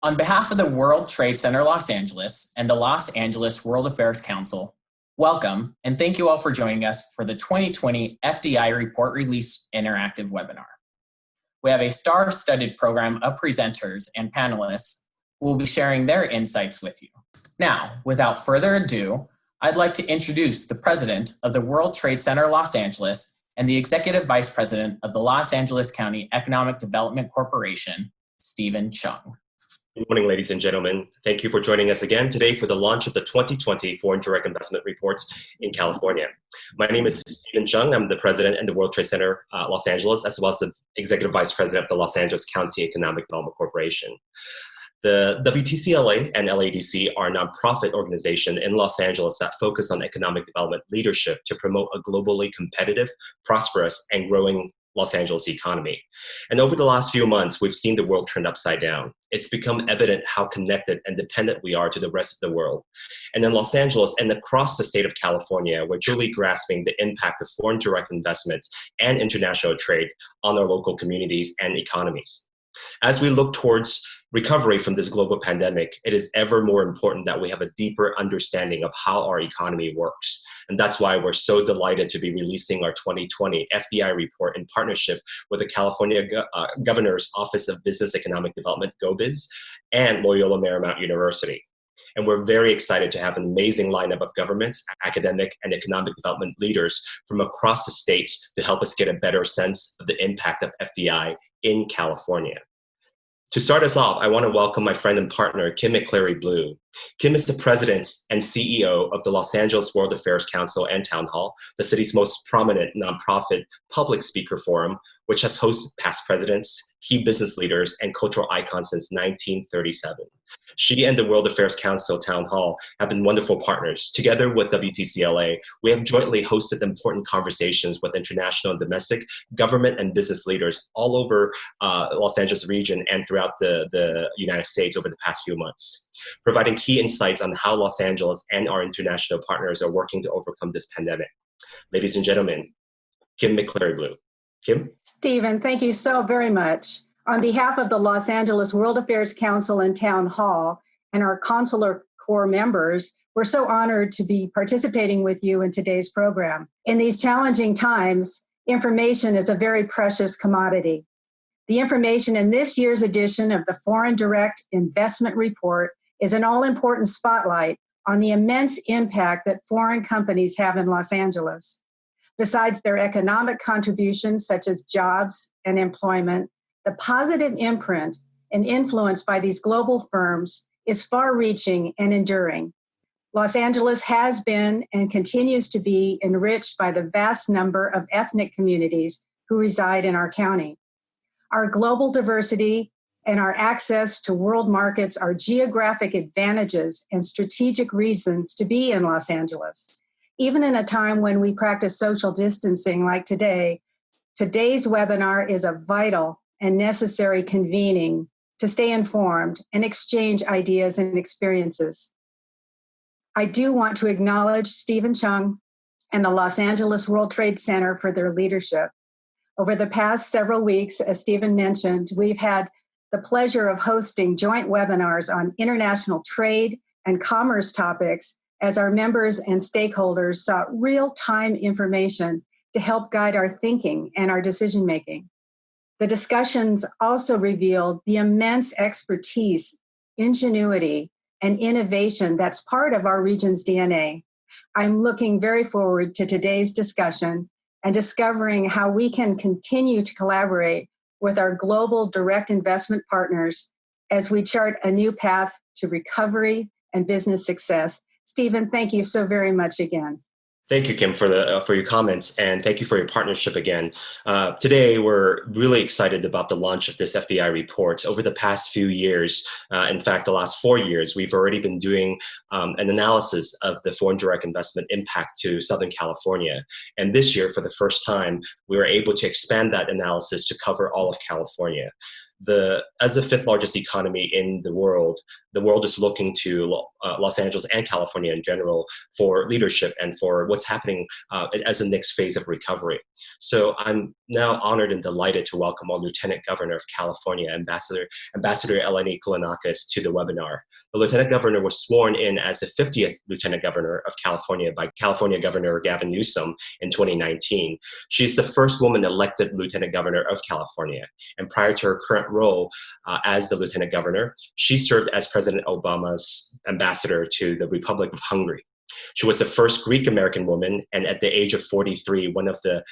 On behalf of the World Trade Center Los Angeles and the Los Angeles World Affairs Council, welcome and thank you all for joining us for the 2020 FDI Report Release Interactive Webinar. We have a star-studded program of presenters and panelists who will be sharing their insights with you. Now, without further ado, I'd like to introduce the President of the World Trade Center Los Angeles and the Executive Vice President of the Los Angeles County Economic Development Corporation, Stephen Cheung. Good morning, ladies and gentlemen. Thank you for joining us again today for the launch of the 2020 Foreign Direct Investment Reports in California. My name is Stephen Cheung. I'm the President and the World Trade Center Los Angeles, as well as the Executive Vice President of the Los Angeles County Economic Development Corporation. The WTCLA and LADC are a nonprofit organization in Los Angeles that focus on economic development leadership to promote a globally competitive, prosperous, and growing Los Angeles economy. And over the last few months, we've seen the world turn upside down. It's become evident how connected and dependent we are to the rest of the world. And in Los Angeles and across the state of California, we're truly grasping the impact of foreign direct investments and international trade on our local communities and economies. As we look towards recovery from this global pandemic, it is ever more important that we have a deeper understanding of how our economy works. And that's why we're so delighted to be releasing our 2020 FDI report in partnership with the California Governor's Office of Business Economic Development, GoBiz, and Loyola Marymount University. And we're very excited to have an amazing lineup of governments, academic, and economic development leaders from across the states to help us get a better sense of the impact of FDI in California. To start us off, I want to welcome my friend and partner, Kim McCleary-Blue. Kim is the president and CEO of the Los Angeles World Affairs Council and Town Hall, the city's most prominent nonprofit public speaker forum, which has hosted past presidents, key business leaders, and cultural icons since 1937. She and the World Affairs Council Town Hall have been wonderful partners. Together with WTCLA, we have jointly hosted important conversations with international and domestic government and business leaders all over Los Angeles region and throughout the United States over the past few months, providing key insights on how Los Angeles and our international partners are working to overcome this pandemic. Ladies and gentlemen, Kim McCleary-Blue. Kim? Stephen, thank you so very much. On behalf of the Los Angeles World Affairs Council and Town Hall and our Consular Corps members, we're so honored to be participating with you in today's program. In these challenging times, information is a very precious commodity. The information in this year's edition of the Foreign Direct Investment Report is an all-important spotlight on the immense impact that foreign companies have in Los Angeles. Besides their economic contributions, such as jobs and employment, the positive imprint and influence by these global firms is far-reaching and enduring. Los Angeles has been and continues to be enriched by the vast number of ethnic communities who reside in our county. Our global diversity and our access to world markets are geographic advantages and strategic reasons to be in Los Angeles. Even in a time when we practice social distancing like today, today's webinar is a vital and necessary convening to stay informed and exchange ideas and experiences. I do want to acknowledge Stephen Cheung and the Los Angeles World Trade Center for their leadership. Over the past several weeks, as Stephen mentioned, we've had the pleasure of hosting joint webinars on international trade and commerce topics as our members and stakeholders sought real-time information to help guide our thinking and our decision-making. The discussions also revealed the immense expertise, ingenuity, and innovation that's part of our region's DNA. I'm looking very forward to today's discussion and discovering how we can continue to collaborate with our global direct investment partners as we chart a new path to recovery and business success. Stephen, thank you so very much again. Thank you, Kim, for your comments, and thank you for your partnership again. Today, we're really excited about the launch of this FDI report. Over the past few years, in fact, the last 4 years, we've already been doing an analysis of the foreign direct investment impact to Southern California. And this year, for the first time, we were able to expand that analysis to cover all of California. as the fifth largest economy in the world is looking to Los Angeles and California in general for leadership and for what's happening as the next phase of recovery. So I'm now honored and delighted to welcome our Lieutenant Governor of California, Ambassador Kounalakis, to the webinar. The Lieutenant Governor was sworn in as the 50th Lieutenant Governor of California by California Governor Gavin Newsom in 2019. She's the first woman elected Lieutenant Governor of California. And prior to her current role as the Lieutenant Governor, she served as President Obama's ambassador to the Republic of Hungary. She was the first Greek-American woman, and at the age of 43, one of the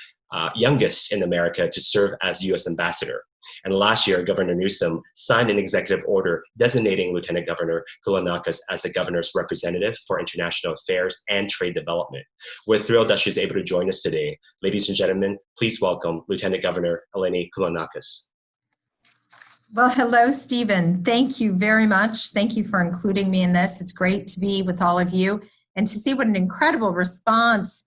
youngest in America to serve as U.S. ambassador. And last year, Governor Newsom signed an executive order designating Lieutenant Governor Kounalakis as the governor's representative for international affairs and trade development. We're thrilled that she's able to join us today. Ladies and gentlemen, please welcome Lieutenant Governor Eleni Kounalakis. Well, hello, Stephen. Thank you very much. Thank you for including me in this. It's great to be with all of you and to see what an incredible response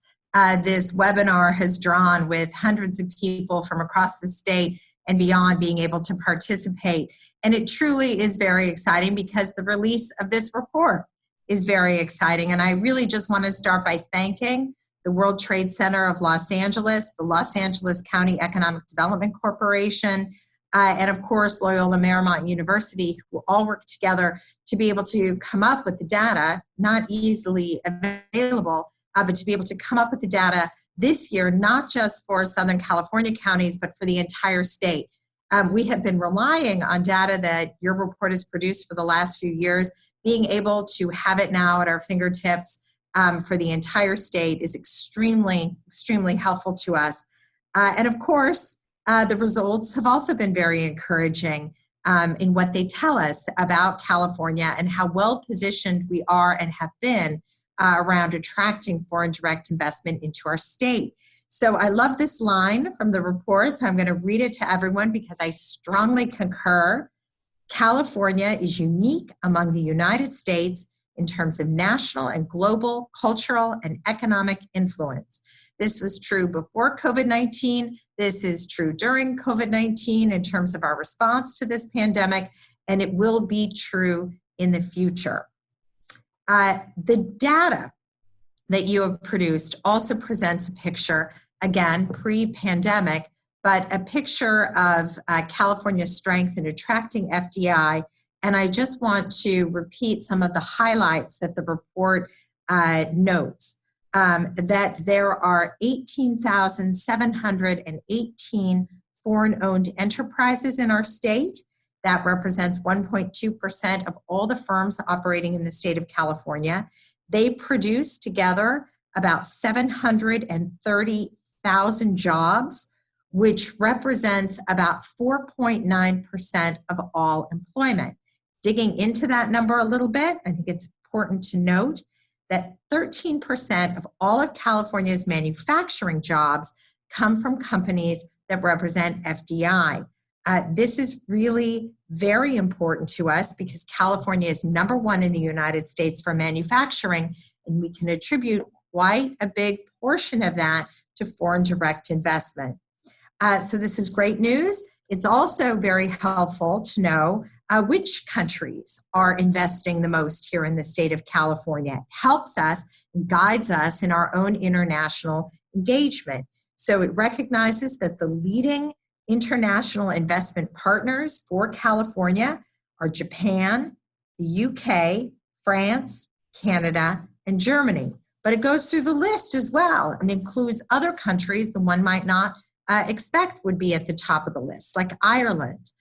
this webinar has drawn, with hundreds of people from across the state and beyond being able to participate. And it truly is very exciting because the release of this report is very exciting. And I really just want to start by thanking the World Trade Center of Los Angeles, the Los Angeles County Economic Development Corporation, and of course, Loyola Marymount University, who all work together to be able to come up with the data, not easily available, but to be able to come up with the data this year, not just for Southern California counties, but for the entire state. We have been relying on data that your report has produced for the last few years. Being able to have it now at our fingertips for the entire state is extremely, extremely helpful to us. And of course, the results have also been very encouraging in what they tell us about California and how well positioned we are and have been around attracting foreign direct investment into our state. So I love this line from the report. So I'm going to read it to everyone because I strongly concur. California is unique among the United States in terms of national and global cultural and economic influence. This was true before COVID-19. This is true during COVID-19 in terms of our response to this pandemic, and it will be true in the future. The data that you have produced also presents a picture, again, pre-pandemic, but a picture of California's strength in attracting FDI. And I just want to repeat some of the highlights that the report notes. That there are 18,718 foreign-owned enterprises in our state. That represents 1.2% of all the firms operating in the state of California. They produce together about 730,000 jobs, which represents about 4.9% of all employment. Digging into that number a little bit, I think it's important to note that 13% of all of California's manufacturing jobs come from companies that represent FDI. This is really very important to us because California is #1 in the United States for manufacturing, and we can attribute quite a big portion of that to foreign direct investment. So this is great news. It's also very helpful to know which countries are investing the most here in the state of California. It helps us and guides us in our own international engagement. So it recognizes that the leading international investment partners for California are Japan, the UK, France, Canada, and Germany. But it goes through the list as well and includes other countries that one might not expect would be at the top of the list, like Ireland.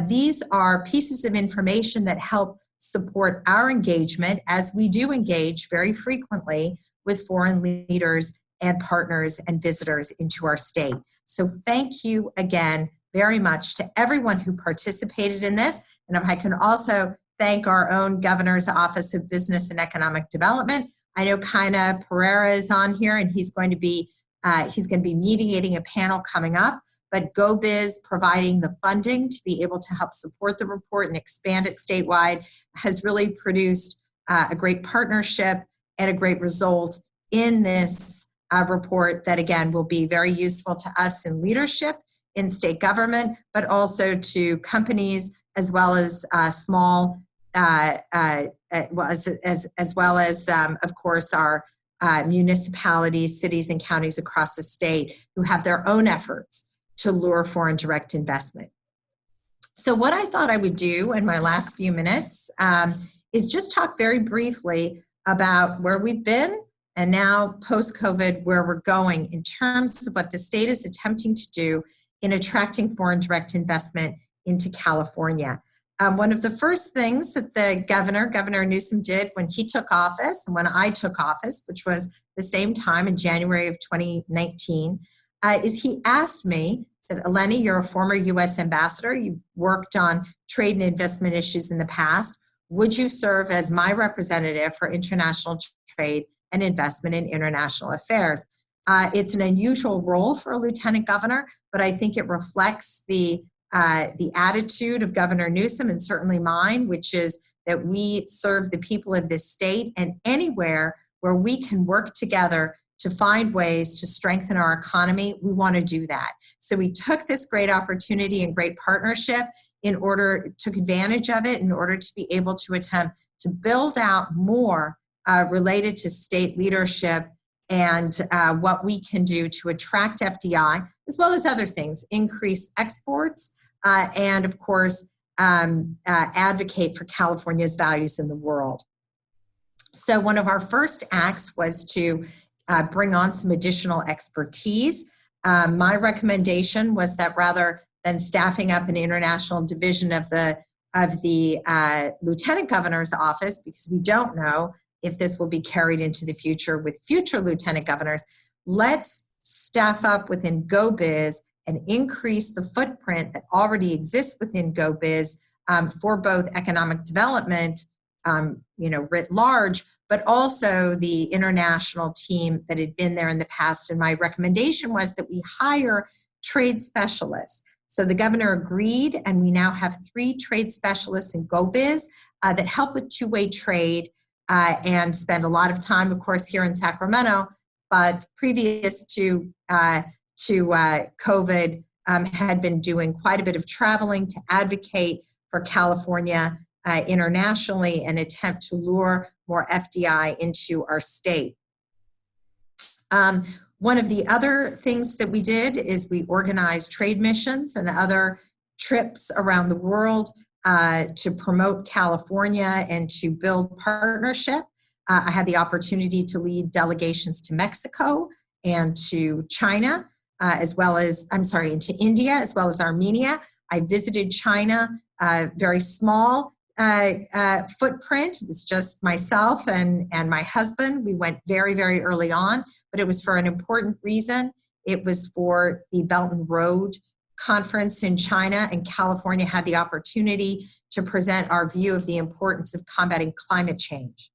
These are pieces of information that help support our engagement, as we do engage very frequently with foreign leaders and partners and visitors into our state. So thank you again very much to everyone who participated in this. And if I can also thank our own Governor's Office of Business and Economic Development. I know Kaina Pereira is on here, and he's going to be mediating a panel coming up. But GoBiz, providing the funding to be able to help support the report and expand it statewide, has really produced a great partnership and a great result in this report that, again, will be very useful to us in leadership in state government, but also to companies as well as small, as well as, of course, our municipalities, cities, and counties across the state who have their own efforts to lure foreign direct investment. So what I thought I would do in my last few minutes is just talk very briefly about where we've been and now post-COVID, where we're going in terms of what the state is attempting to do in attracting foreign direct investment into California. One of the first things that the Governor Newsom, did when he took office and when I took office, which was the same time in January of 2019, is he asked me, said, Eleni, you're a former U.S. ambassador. You've worked on trade and investment issues in the past. Would you serve as my representative for international trade and investment in international affairs? It's an unusual role for a lieutenant governor, but I think it reflects the attitude of Governor Newsom and certainly mine, which is that we serve the people of this state, and anywhere where we can work together to find ways to strengthen our economy, we want to do that. So we took this great opportunity and great partnership took advantage of it in order to be able to attempt to build out more related to state leadership and what we can do to attract FDI, as well as other things, increase exports, and of course, advocate for California's values in the world. So one of our first acts was to bring on some additional expertise. My recommendation was that rather than staffing up an international division of the Lieutenant Governor's office, because we don't know if this will be carried into the future with future lieutenant governors, let's staff up within GoBiz and increase the footprint that already exists within GoBiz for both economic development, writ large, but also the international team that had been there in the past. And my recommendation was that we hire trade specialists. So the governor agreed, and we now have 3 trade specialists in GoBiz that help with two-way trade and spend a lot of time, of course, here in Sacramento. But previous to COVID, had been doing quite a bit of traveling to advocate for California internationally and attempt to lure more FDI into our state. One of the other things that we did is we organized trade missions and other trips around the world to promote California and to build partnership. I had the opportunity to lead delegations to Mexico and to China, to India, as well as Armenia. I visited China, very small footprint. It was just myself and my husband. We went very, very early on, but it was for an important reason. It was for the Belt and Road Conference in China, and California had the opportunity to present our view of the importance of combating climate change.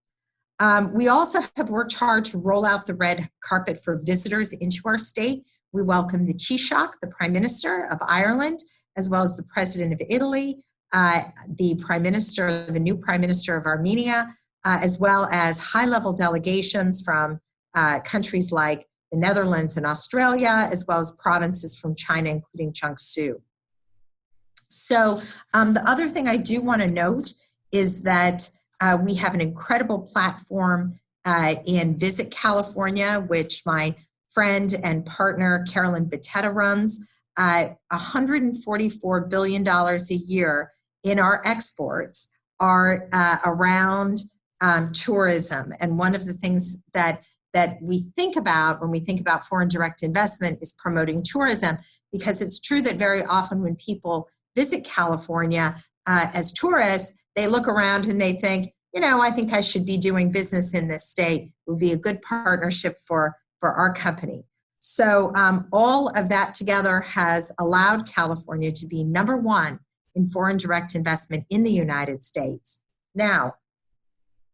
We also have worked hard to roll out the red carpet for visitors into our state. We welcomed the Taoiseach, the Prime Minister of Ireland, as well as the President of Italy, the new Prime Minister of Armenia, as well as high-level delegations from countries like the Netherlands and Australia, as well as provinces from China, including Jiangsu. So the other thing I do want to note is that we have an incredible platform in Visit California, which my friend and partner Carolyn Bettetta runs. $144 billion a year in our exports are around tourism. And one of the things that we think about when we think about foreign direct investment is promoting tourism, because it's true that very often when people visit California as tourists, they look around and they think, I think I should be doing business in this state. It would be a good partnership for our company. So all of that together has allowed California to be number 1 in foreign direct investment in the United States. Now,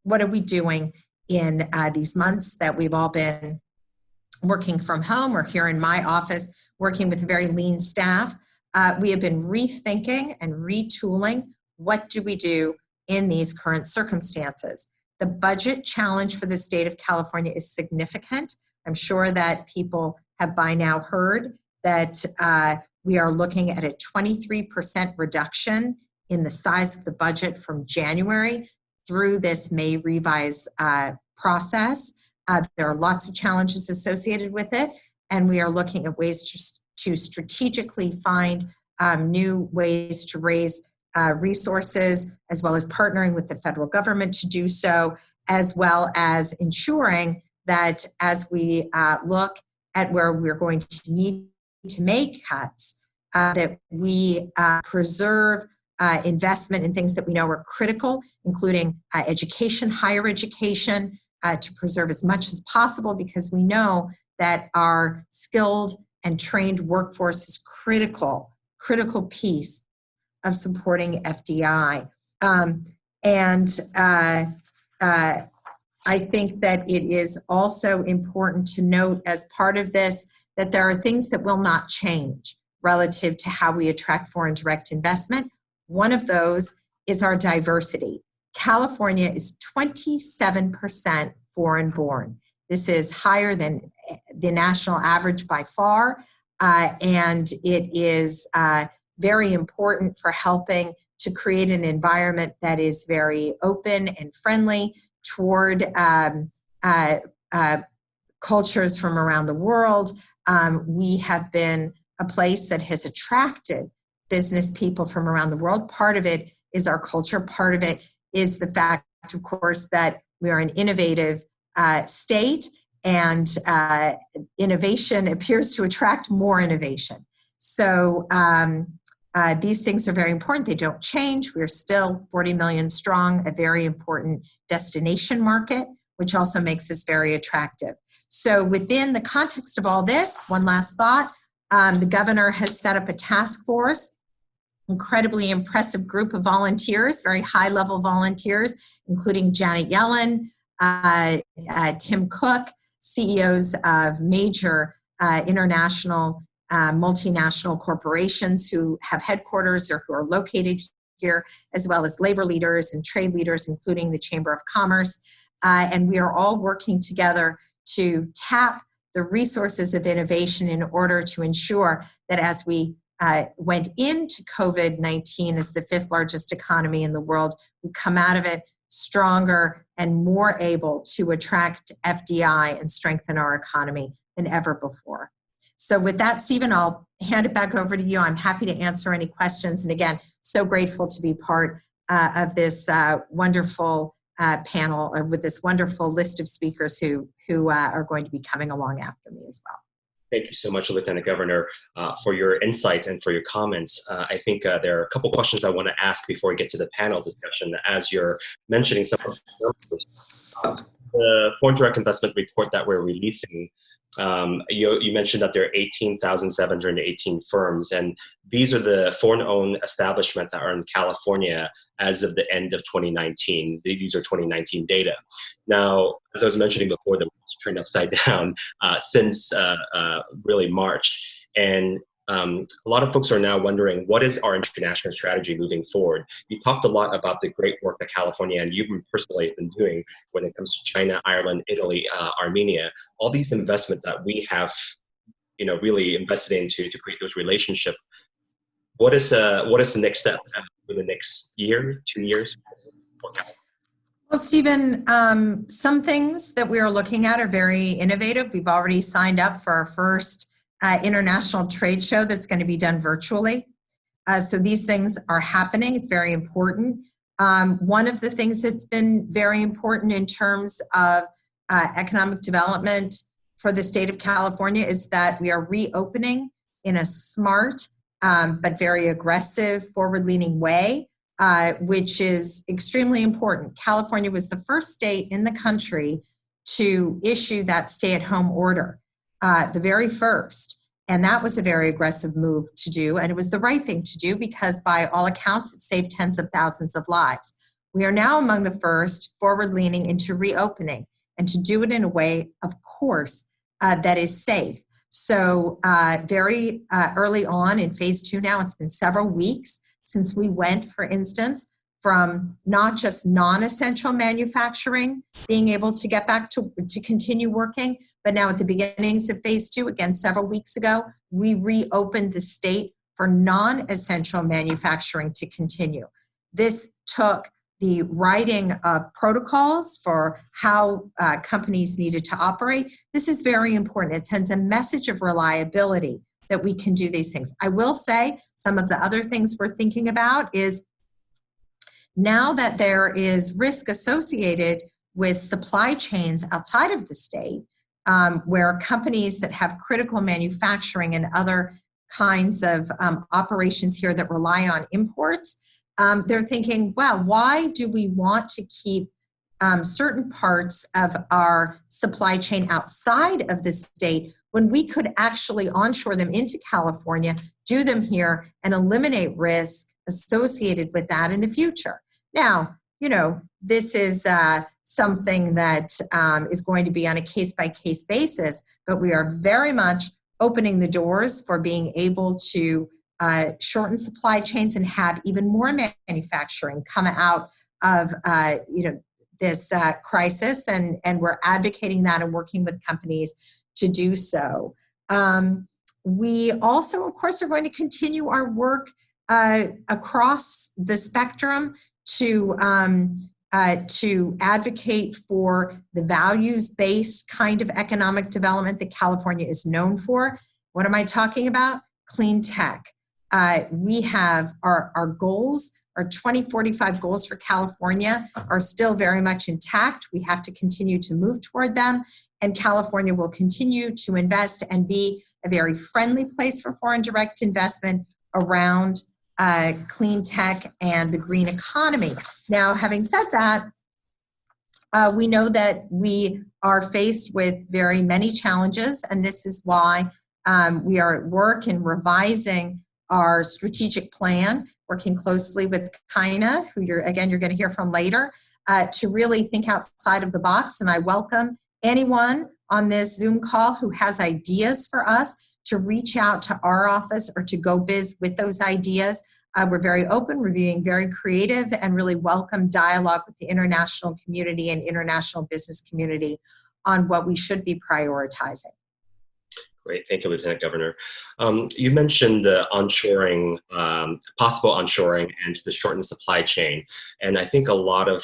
what are we doing in these months that we've all been working from home or here in my office, working with a very lean staff? We have been rethinking and retooling what do we do in these current circumstances. The budget challenge for the state of California is significant. I'm sure that people have by now heard that We are looking at a 23% reduction in the size of the budget from January through this May revise process. There are lots of challenges associated with it, and we are looking at ways to strategically find new ways to raise resources, as well as partnering with the federal government to do so, as well as ensuring that as we look at where we're going to need to make cuts, that we preserve investment in things that we know are critical, including education, higher education, to preserve as much as possible, because we know that our skilled and trained workforce is critical piece of supporting FDI. I think that it is also important to note as part of this that there are things that will not change relative to how we attract foreign direct investment. One of those is our diversity. California is 27% foreign born. This is higher than the national average by far, and it is very important for helping to create an environment that is very open and friendly toward cultures from around the world. We have been a place that has attracted business people from around the world. Part of it is our culture. Part of it is the fact, of course, that we are an innovative state, and innovation appears to attract more innovation. So these things are very important. They don't change. We're still 40 million strong, a very important destination market, which also makes us very attractive. So within the context of all this, one last thought, the governor has set up a task force, incredibly impressive group of volunteers, very high-level volunteers, including Janet Yellen, Tim Cook, CEOs of major international multinational corporations who have headquarters or who are located here, as well as labor leaders and trade leaders, including the Chamber of Commerce. And we are all working together to tap the resources of innovation in order to ensure that as we went into COVID-19 as the 5th largest economy in the world, we come out of it stronger and more able to attract FDI and strengthen our economy than ever before. So with that, Stephen, I'll hand it back over to you. I'm happy to answer any questions. And again, so grateful to be part of this wonderful panel, with this wonderful list of speakers who are going to be coming along after me as well. Thank you so much, Lieutenant Governor, for your insights and for your comments. I think there are a couple questions I want to ask before we get to the panel discussion. As you're mentioning some of the foreign direct investment report that we're releasing, you mentioned that there are 18,718 firms, and these are the foreign-owned establishments that are in California as of the end of 2019. These are 2019 data. Now, as I was mentioning before, the world's turned upside down since really March, and a lot of folks are now wondering, what is our international strategy moving forward? You talked a lot about the great work that California and you've personally been doing when it comes to China, Ireland, Italy, Armenia, all these investments that we have, really invested into to create those relationships. What is the next step for the next year, 2 years? Well, Stephen, some things that we are looking at are very innovative. We've already signed up for our first international trade show that's going to be done virtually. So these things are happening. It's very important. One of the things that's been very important in terms of economic development for the state of California is that we are reopening in a smart but very aggressive, forward-leaning way, which is extremely important. California was the first state in the country to issue that stay-at-home order. The very first. And that was a very aggressive move to do. And it was the right thing to do because by all accounts, it saved tens of thousands of lives. We are now among the first forward-leaning into reopening and to do it in a way, of course, that is safe. So very early on in phase 2 now, it's been several weeks since we went, for instance, from not just non-essential manufacturing being able to get back to continue working, but now at the beginnings of phase 2, again, several weeks ago, we reopened the state for non-essential manufacturing to continue. This took the writing of protocols for how companies needed to operate. This is very important. It sends a message of reliability that we can do these things. I will say some of the other things we're thinking about is now that there is risk associated with supply chains outside of the state, where companies that have critical manufacturing and other kinds of operations here that rely on imports, they're thinking, well, why do we want to keep certain parts of our supply chain outside of the state when we could actually onshore them into California, do them here, and eliminate risk associated with that in the future? Now, this is something that is going to be on a case-by-case basis, but we are very much opening the doors for being able to shorten supply chains and have even more manufacturing come out of this crisis, and we're advocating that and working with companies to do so. We also, of course, are going to continue our work across the spectrum to advocate for the values-based kind of economic development that California is known for. What am I talking about? Clean tech. We have our goals, our 2045 goals for California are still very much intact. We have to continue to move toward them, and California will continue to invest and be a very friendly place for foreign direct investment around clean tech and the green economy. Now, having said that, we know that we are faced with very many challenges, and this is why we are at work in revising our strategic plan, working closely with Kaina, who you're going to hear from later, to really think outside of the box. And I welcome anyone on this Zoom call who has ideas for us to reach out to our office or to go biz with those ideas. We're very open, we're being very creative, and really welcome dialogue with the international community and international business community on what we should be prioritizing. Great, thank you, Lieutenant Governor. You mentioned the onshoring, possible onshoring and the shortened supply chain. And I think a lot of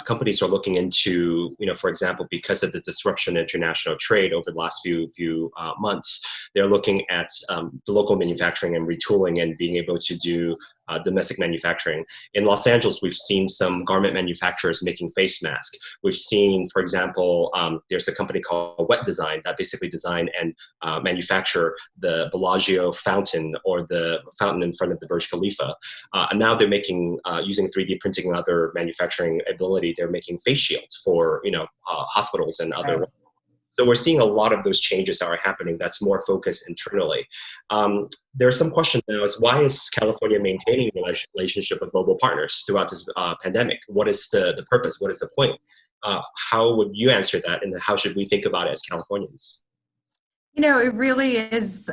companies are looking into, for example, because of the disruption in international trade over the last few months, they're looking at the local manufacturing and retooling and being able to do domestic manufacturing. In Los Angeles, we've seen some garment manufacturers making face masks. We've seen, for example, there's a company called Wet Design that basically design and manufacture the Bellagio fountain or the fountain in front of the Burj Khalifa. And now they're making, using 3D printing and other manufacturing ability, they're making face shields for hospitals and other. So we're seeing a lot of those changes that are happening that's more focused internally. There are some questions now is why is California maintaining a relationship with global partners throughout this pandemic? What is the purpose? What is the point? How would you answer that, and how should we think about it as Californians? It really is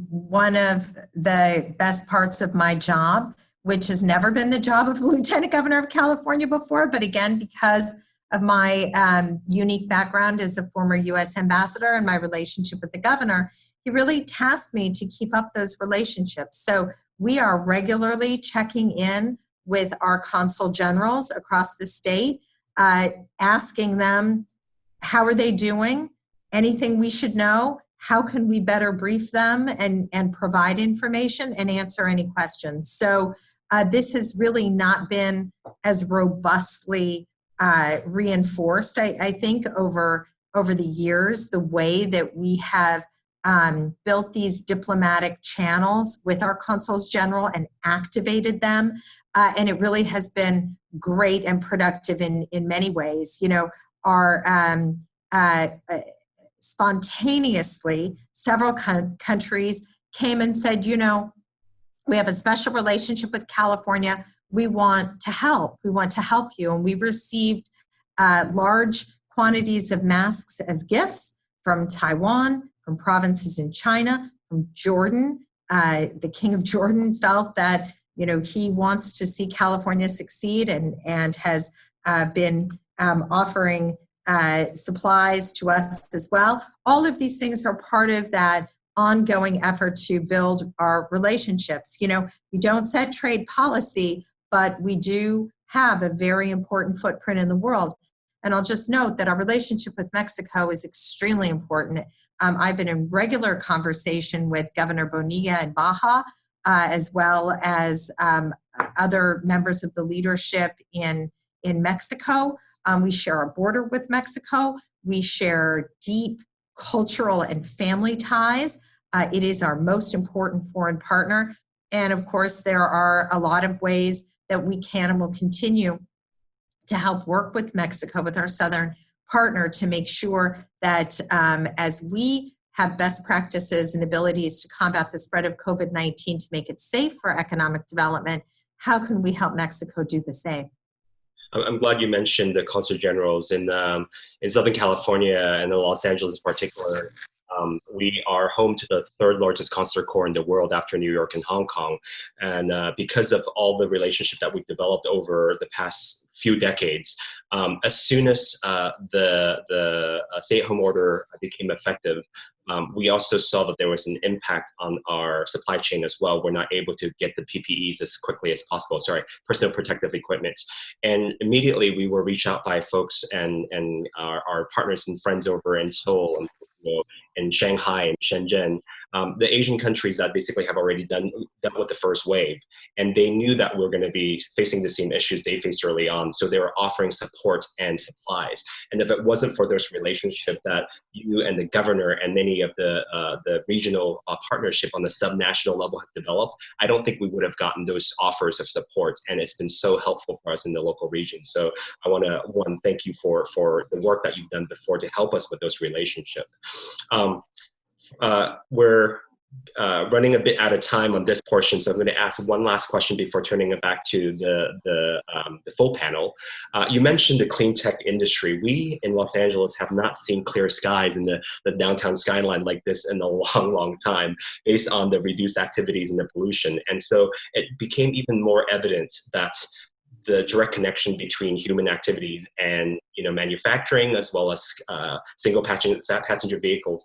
one of the best parts of my job, which has never been the job of the Lieutenant Governor of California before, but again, because of my unique background as a former U.S. ambassador and my relationship with the governor, he really tasked me to keep up those relationships. So we are regularly checking in with our consul generals across the state, asking them, how are they doing? Anything we should know? How can we better brief them and provide information and answer any questions? So this has really not been as robustly reinforced, I think, over the years, the way that we have built these diplomatic channels with our consuls general and activated them. And it really has been great and productive in many ways. Our spontaneously, several countries came and said, we have a special relationship with California. We want to help. We want to help you. And we received large quantities of masks as gifts from Taiwan, from provinces in China, from Jordan. The King of Jordan felt that he wants to see California succeed and has been offering supplies to us as well. All of these things are part of that ongoing effort to build our relationships. We don't set trade policy, but we do have a very important footprint in the world. And I'll just note that our relationship with Mexico is extremely important. I've been in regular conversation with Governor Bonilla in Baja, as well as other members of the leadership in Mexico. We share a border with Mexico. We share deep cultural and family ties. It is our most important foreign partner. And of course, there are a lot of ways that we can and will continue to help work with Mexico, with our southern partner, to make sure that as we have best practices and abilities to combat the spread of COVID-19 to make it safe for economic development, how can we help Mexico do the same? I'm glad you mentioned the consul generals in Southern California and in Los Angeles in particular. We are home to the third largest consular corps in the world after New York and Hong Kong. And because of all the relationship that we've developed over the past few decades, as soon as the stay-at-home order became effective, we also saw that there was an impact on our supply chain as well. We're not able to get the PPEs as quickly as possible, personal protective equipment. And immediately we were reached out by folks and our partners and friends over in Seoul and in Shanghai and Shenzhen, the Asian countries that basically have already dealt with the first wave. And they knew that we were going to be facing the same issues they faced early on. So they were offering support and supplies. And if it wasn't for this relationship that you and the governor and many of the regional partnership on the subnational level have developed, I don't think we would have gotten those offers of support. And it's been so helpful for us in the local region. So I want to, thank you for the work that you've done before to help us with those relationships. We're running a bit out of time on this portion, so I'm going to ask one last question before turning it back to the full panel. You mentioned the clean tech industry. We in Los Angeles have not seen clear skies in the downtown skyline like this in a long, long time, based on the reduced activities and the pollution. And so it became even more evident that the direct connection between human activities and manufacturing, as well as single passenger vehicles,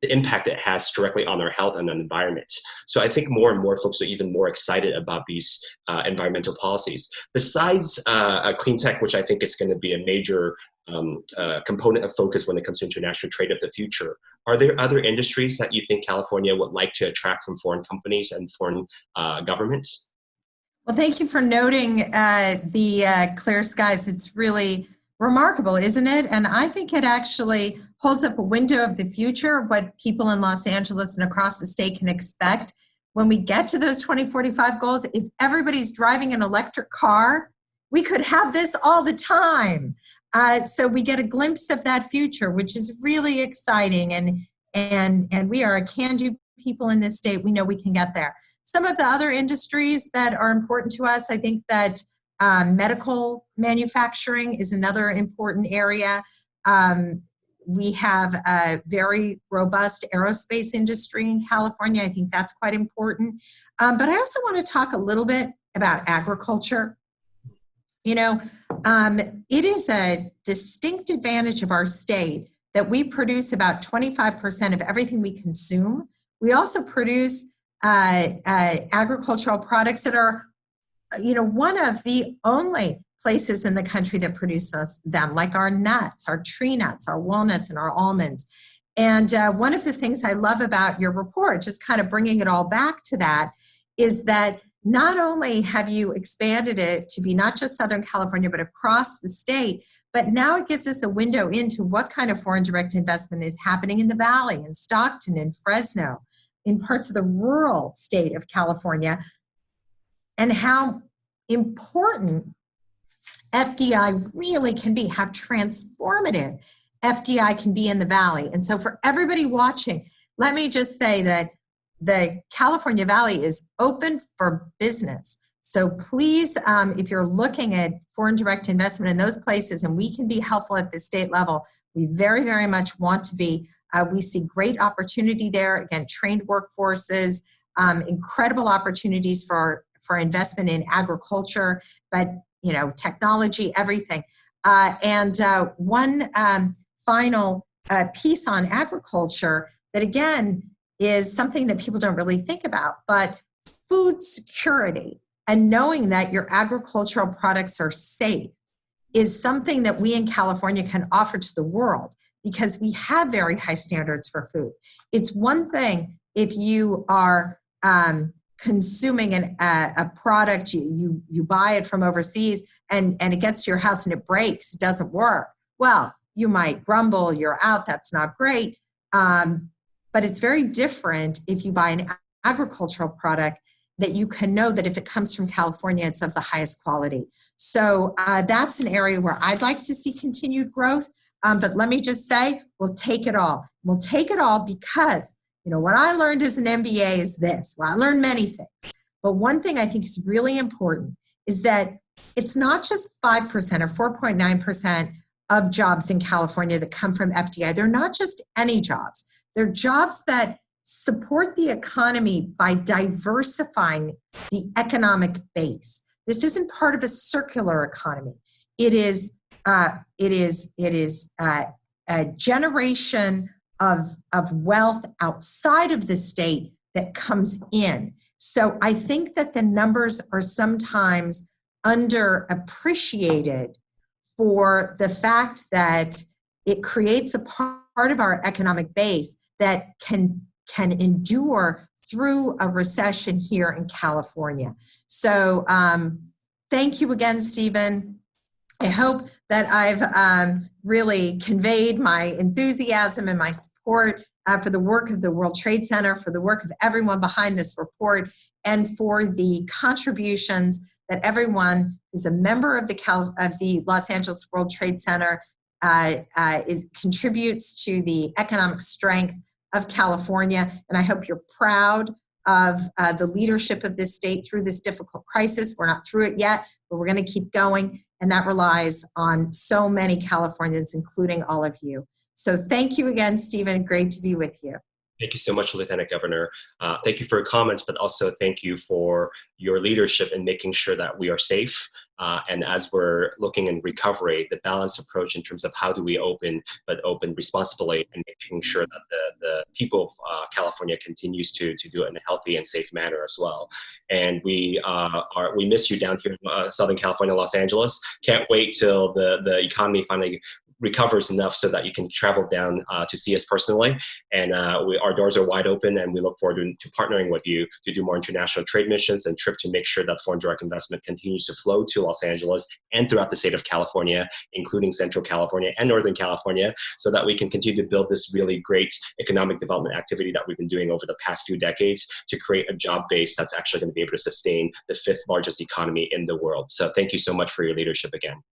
the impact it has directly on our health and on the environment. So I think more and more folks are even more excited about these environmental policies. Besides clean tech, which I think is going to be a major component of focus when it comes to international trade of the future, are there other industries that you think California would like to attract from foreign companies and foreign governments? Well, thank you for noting the clear skies. It's really remarkable, isn't it? And I think it actually holds up a window of the future of what people in Los Angeles and across the state can expect when we get to those 2045 goals. If everybody's driving an electric car, we could have this all the time. So we get a glimpse of that future, which is really exciting. And we are a can-do people in this state. We know we can get there. Some of the other industries that are important to us, I think that medical manufacturing is another important area. We have a very robust aerospace industry in California. I think that's quite important. But I also want to talk a little bit about agriculture. It is a distinct advantage of our state that we produce about 25% of everything we consume. We also produce agricultural products that are one of the only places in the country that produce them, like our nuts, our tree nuts, our walnuts, and our almonds. And one of the things I love about your report, just kind of bringing it all back to that, is that not only have you expanded it to be not just Southern California, but across the state, but now it gives us a window into what kind of foreign direct investment is happening in the Valley, in Stockton, in Fresno, in parts of the rural state of California, and how important FDI really can be, how transformative FDI can be in the Valley. And so for everybody watching, let me just say that the California Valley is open for business. So please, if you're looking at foreign direct investment in those places and we can be helpful at the state level, we very, very much want to be. We see great opportunity there. Again, trained workforces, incredible opportunities for for investment in agriculture, but technology, everything. One final piece on agriculture that, again, is something that people don't really think about, but food security and knowing that your agricultural products are safe is something that we in California can offer to the world because we have very high standards for food. It's one thing if you are consuming a product, you buy it from overseas and it gets to your house and it breaks, it doesn't work. Well, you might grumble, you're out, that's not great. But it's very different if you buy an agricultural product that you can know that if it comes from California, it's of the highest quality. So that's an area where I'd like to see continued growth. But let me just say, we'll take it all. We'll take it all because, what I learned as an MBA is this. Well, I learned many things. But one thing I think is really important is that it's not just 5% or 4.9% of jobs in California that come from FDI. They're not just any jobs. They're jobs that support the economy by diversifying the economic base. This isn't part of a circular economy. It is a generation of wealth outside of the state that comes in. So I think that the numbers are sometimes underappreciated for the fact that it creates a part of our economic base that can endure through a recession here in California. So thank you again, Stephen. I hope that I've really conveyed my enthusiasm and my support for the work of the World Trade Center, for the work of everyone behind this report, and for the contributions that everyone who's a member of the Los Angeles World Trade Center contributes to the economic strength of California. And I hope you're proud of the leadership of this state through this difficult crisis. We're not through it yet, but we're going to keep going. And that relies on so many Californians, including all of you. So thank you again, Stephen. Great to be with you. Thank you so much, Lieutenant Governor. Thank you for your comments, but also thank you for your leadership in making sure that we are safe. And as we're looking in recovery, the balanced approach in terms of how do we open, but open responsibly and making sure that the people of California continues to do it in a healthy and safe manner as well. And we miss you down here in Southern California, Los Angeles. Can't wait till the economy finally recovers enough so that you can travel down to see us personally. And our doors are wide open, and we look forward to partnering with you to do more international trade missions and trip to make sure that foreign direct investment continues to flow to Los Angeles and throughout the state of California, including Central California and Northern California, so that we can continue to build this really great economic development activity that we've been doing over the past few decades to create a job base that's actually going to be able to sustain the 5th largest economy in the world. So thank you so much for your leadership again.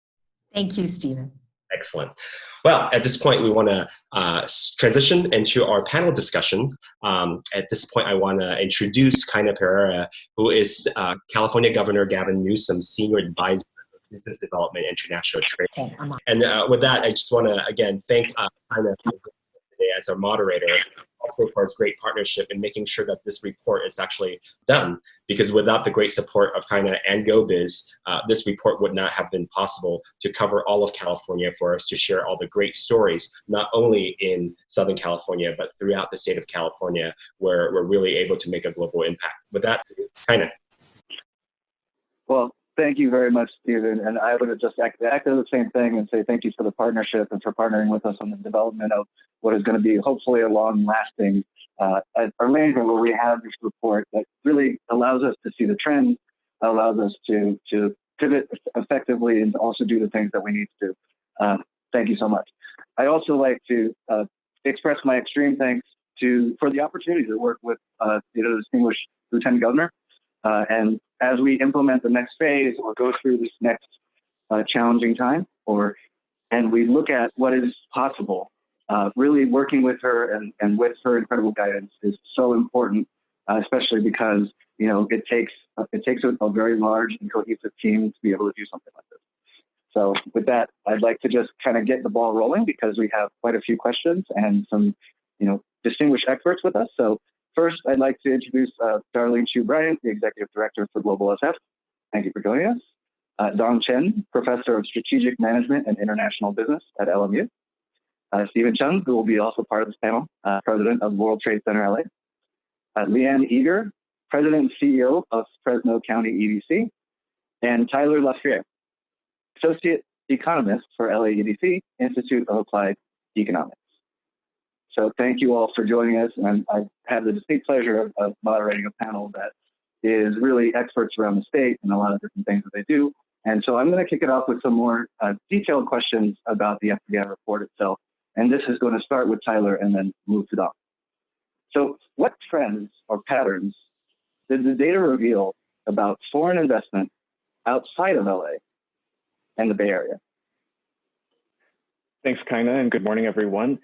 Thank you, Stephen. Excellent. Well, at this point, we want to transition into our panel discussion. At this point, I want to introduce Laferriere, who is California Governor Gavin Newsom's Senior Advisor for Business Development and International Trade. Okay, And with that, I just want to, again, thank today as our moderator, also for his great partnership in making sure that this report is actually done. Because without the great support of and GoBiz, this report would not have been possible to cover all of California for us to share all the great stories, not only in Southern California, but throughout the state of California, where we're really able to make a global impact. With that, Well, thank you very much, Stephen. And I would just echo the same thing and say thank you for the partnership and for partnering with us on the development of what is going to be hopefully a long-lasting arrangement where we have this report that really allows us to see the trends, allows us to pivot effectively and also do the things that we need to do. Thank you so much. I also like to express my extreme thanks for the opportunity to work with the distinguished Lieutenant Governor. And as we implement the next phase or go through this next challenging time, and we look at what is possible, really working with her and with her incredible guidance is so important, especially because it takes a very large and cohesive team to be able to do something like this. So with that, I'd like to just kind of get the ball rolling because we have quite a few questions and some distinguished experts with us. So First, I'd like to introduce Darlene Chiu Bryant, the Executive Director for Global SF. Thank you for joining us. Dong Chen, Professor of Strategic Management and International Business at LMU. Stephen Cheung, who will be also part of this panel, President of World Trade Center LA. Leanne Eager, President and CEO of Fresno County EDC. And Tyler Laferriere, Associate Economist for LA EDC, Institute of Applied Economics. So thank you all for joining us. And I have the distinct pleasure of moderating a panel that is really experts around the state and a lot of different things that they do. And so I'm going to kick it off with some more detailed questions about the FDI report itself. And this is going to start with Tyler and then move to Dong. So what trends or patterns did the data reveal about foreign investment outside of LA and the Bay Area? Thanks, Kaina, and good morning, everyone.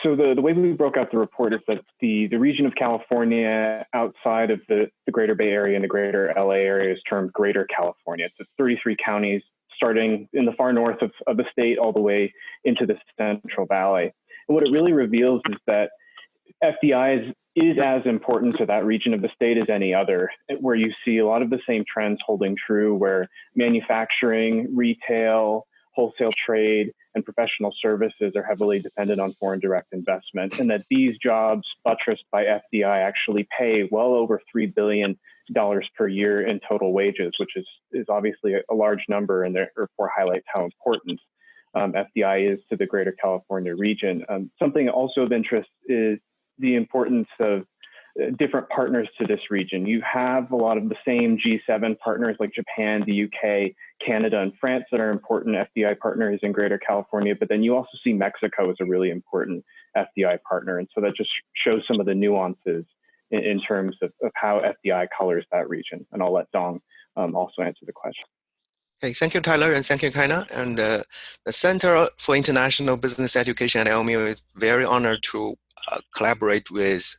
So the way we broke out the report is that the region of California outside of the greater Bay Area and the greater LA area is termed Greater California. It's 33 counties starting in the far north of the state all the way into the Central Valley. And what it really reveals is that FDI is as important to that region of the state as any other, where you see a lot of the same trends holding true, where manufacturing, retail, wholesale trade, and professional services are heavily dependent on foreign direct investment, and that these jobs, buttressed by FDI, actually pay well over $3 billion per year in total wages, which is obviously a large number, and therefore highlights how important FDI is to the Greater California region. Something also of interest is the importance of different partners to this region. You have a lot of the same G7 partners like Japan, the UK, Canada, and France that are important FDI partners in Greater California, but then you also see Mexico as a really important FDI partner. And so that just shows some of the nuances in terms of how FDI colors that region. And I'll let Dong also answer the question. Okay, thank you, Tyler, and thank you, Kaina. And the Center for International Business Education at LMU is very honored to collaborate with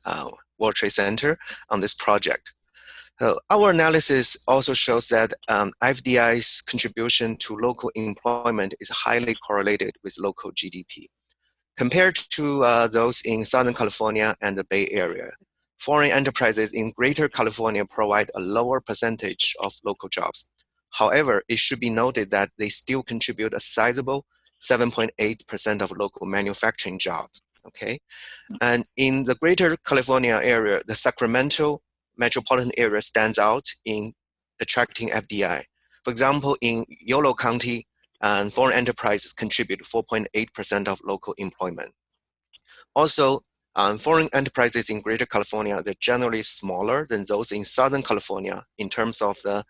World Trade Center on this project. So our analysis also shows that FDI's contribution to local employment is highly correlated with local GDP. Compared to those in Southern California and the Bay Area, foreign enterprises in Greater California provide a lower percentage of local jobs. However, it should be noted that they still contribute a sizable 7.8% of local manufacturing jobs. Okay, and in the Greater California area, the Sacramento metropolitan area stands out in attracting FDI. For example, in Yolo County, foreign enterprises contribute 4.8% of local employment. Also, foreign enterprises in Greater California, they're generally smaller than those in Southern California in terms of the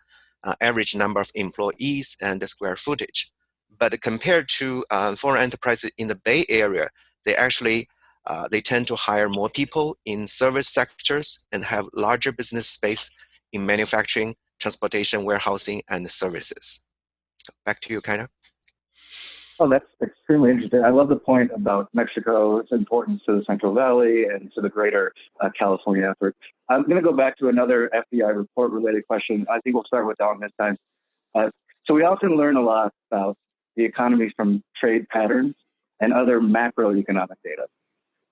average number of employees and the square footage. But compared to foreign enterprises in the Bay Area, they actually they tend to hire more people in service sectors and have larger business space in manufacturing, transportation, warehousing, and services. Back to you, Kaina. Oh, that's extremely interesting. I love the point about Mexico's importance to the Central Valley and to the Greater California effort. I'm going to go back to another FDI report-related question. I think we'll start with Dong this time. So we often learn a lot about the economy from trade patterns and other macroeconomic data.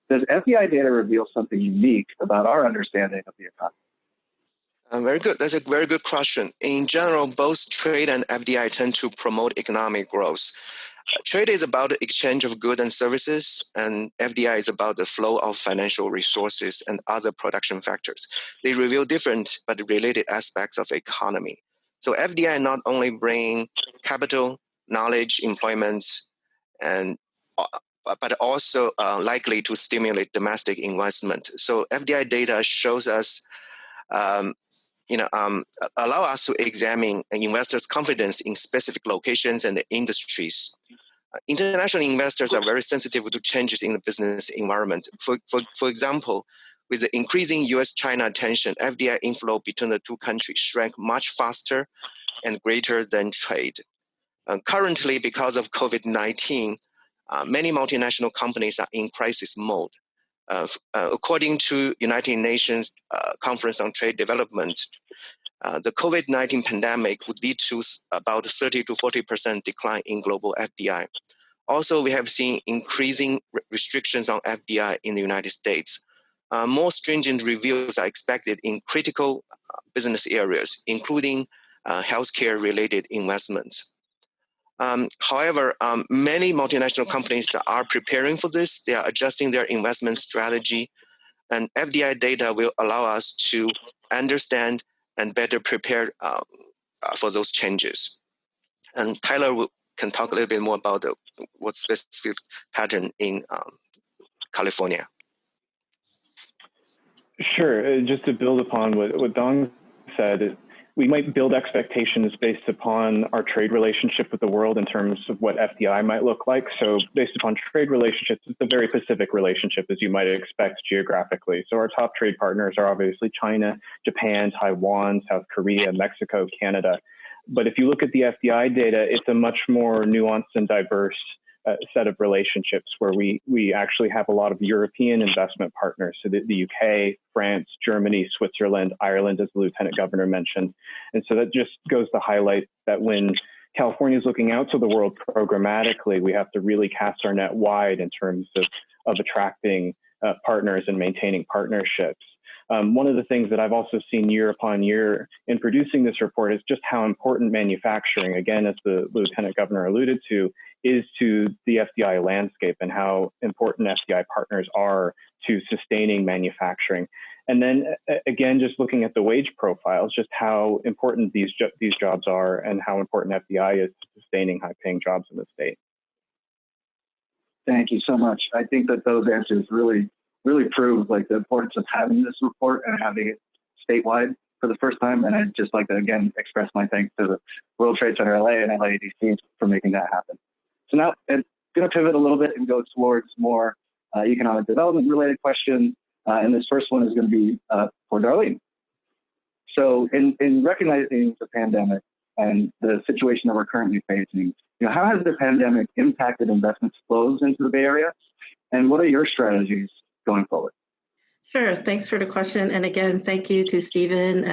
Does FDI data reveal something unique about our understanding of the economy? Very good. That's a very good question. In general, both trade and FDI tend to promote economic growth. Trade is about the exchange of goods and services, and FDI is about the flow of financial resources and other production factors. They reveal different but related aspects of the economy. So FDI not only bring capital, knowledge, employment, and but also likely to stimulate domestic investment. So FDI data shows us, allow us to examine investors' confidence in specific locations and industries. International investors are very sensitive to changes in the business environment. For example, with the increasing US-China tension, FDI inflow between the two countries shrank much faster and greater than trade. Currently, because of COVID-19, many multinational companies are in crisis mode. According to United Nations Conference on Trade Development, the COVID-19 pandemic would lead to about 30 to 40% decline in global FDI. Also, we have seen increasing restrictions on FDI in the United States. more stringent reviews are expected in critical business areas, including healthcare-related investments. However, many multinational companies are preparing for this. They are adjusting their investment strategy, and FDI data will allow us to understand and better prepare for those changes. And Tyler can talk a little bit more about what's specific pattern in California. Sure. Just to build upon what Dong said, we might build expectations based upon our trade relationship with the world in terms of what FDI might look like. So based upon trade relationships, it's a very specific relationship, as you might expect geographically. So our top trade partners are obviously China, Japan, Taiwan, South Korea, Mexico, Canada. But if you look at the FDI data, it's a much more nuanced and diverse set of relationships where we actually have a lot of European investment partners. So the UK, France, Germany, Switzerland, Ireland, as the Lieutenant Governor mentioned. And so that just goes to highlight that when California is looking out to the world programmatically, we have to really cast our net wide in terms of attracting partners and maintaining partnerships. One of the things that I've also seen year upon year in producing this report is just how important manufacturing, again, as the Lieutenant Governor alluded to, is to the FDI landscape and how important FDI partners are to sustaining manufacturing. And then again, just looking at the wage profiles, just how important these jobs are and how important FDI is to sustaining high-paying jobs in the state. Thank you so much. I think that those answers really prove like the importance of having this report and having it statewide for the first time. And I'd just like to again express my thanks to the World Trade Center LA and LAEDC for making that happen. So now I'm going to pivot a little bit and go towards more economic development related questions. And this first one is going to be for Darlene. So in recognizing the pandemic and the situation that we're currently facing, how has the pandemic impacted investment flows into the Bay Area? And what are your strategies going forward? Sure. Thanks for the question. And again, thank you to Stephen,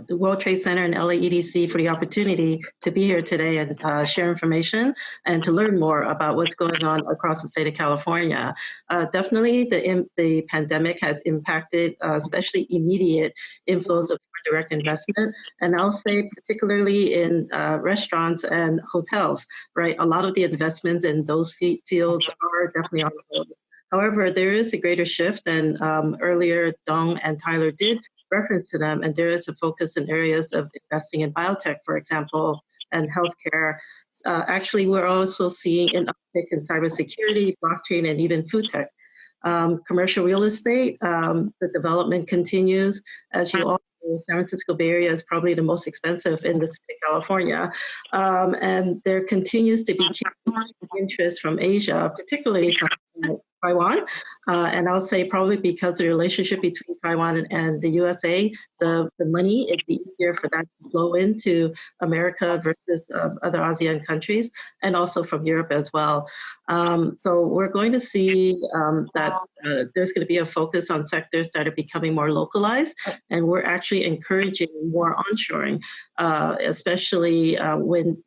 the World Trade Center and LAEDC for the opportunity to be here today and share information and to learn more about what's going on across the state of California. Definitely the pandemic has impacted especially immediate inflows of direct investment. And I'll say particularly in restaurants and hotels, right? A lot of the investments in those fields are definitely on hold. However, there is a greater shift, and earlier Dong and Tyler did reference to them, and there is a focus in areas of investing in biotech, for example, and healthcare. Actually, we're also seeing an uptick in cybersecurity, blockchain, and even food tech. Commercial real estate, the development continues. As you all know, San Francisco Bay Area is probably the most expensive in the state of California. And there continues to be interest from Asia, particularly from Taiwan. And I'll say probably because the relationship between Taiwan and the USA, the money, it'd be easier for that to flow into America versus other ASEAN countries, and also from Europe as well. So we're going to see that there's going to be a focus on sectors that are becoming more localized, and we're actually encouraging more onshoring, especially when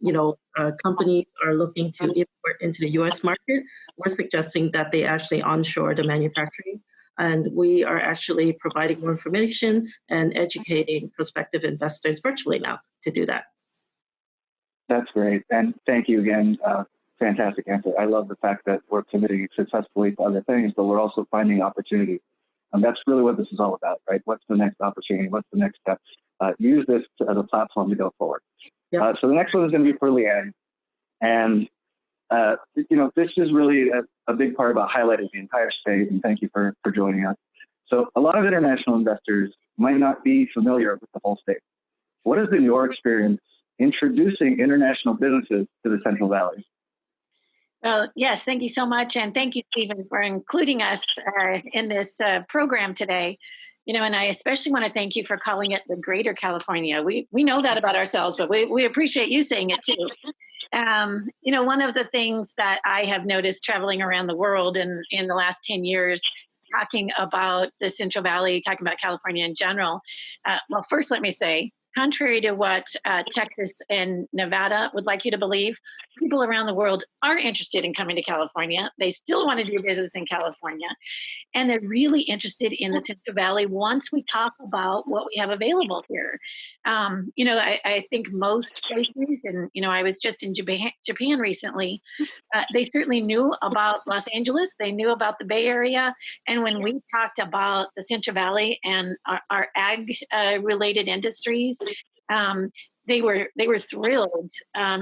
companies are looking to import into the U.S. market. We're suggesting that they actually onshore the manufacturing, and we are actually providing more information and educating prospective investors virtually now to do that. That's great, and thank you again. Fantastic answer. I love the fact that we're committing successfully to other things, but we're also finding opportunity. And that's really what this is all about, right? What's the next opportunity? What's the next step? Use this as a platform to go forward. Yep. So the next one is going to be for Leanne. And, this is really a big part about highlighting the entire state, and thank you for joining us. So a lot of international investors might not be familiar with the whole state. What has been your experience introducing international businesses to the Central Valley? Well, yes, thank you so much. And thank you, Stephen, for including us in this program today. And I especially want to thank you for calling it the Greater California. We know that about ourselves, but we appreciate you saying it too. One of the things that I have noticed traveling around the world in the last 10 years, talking about the Central Valley, talking about California in general. Well, first, let me say, contrary to what Texas and Nevada would like you to believe, people around the world are interested in coming to California. They still want to do business in California. And they're really interested in the Central Valley once we talk about what we have available here. I think most places, and, I was just in Japan recently, they certainly knew about Los Angeles. They knew about the Bay Area. And when we talked about the Central Valley and our ag related industries, they were thrilled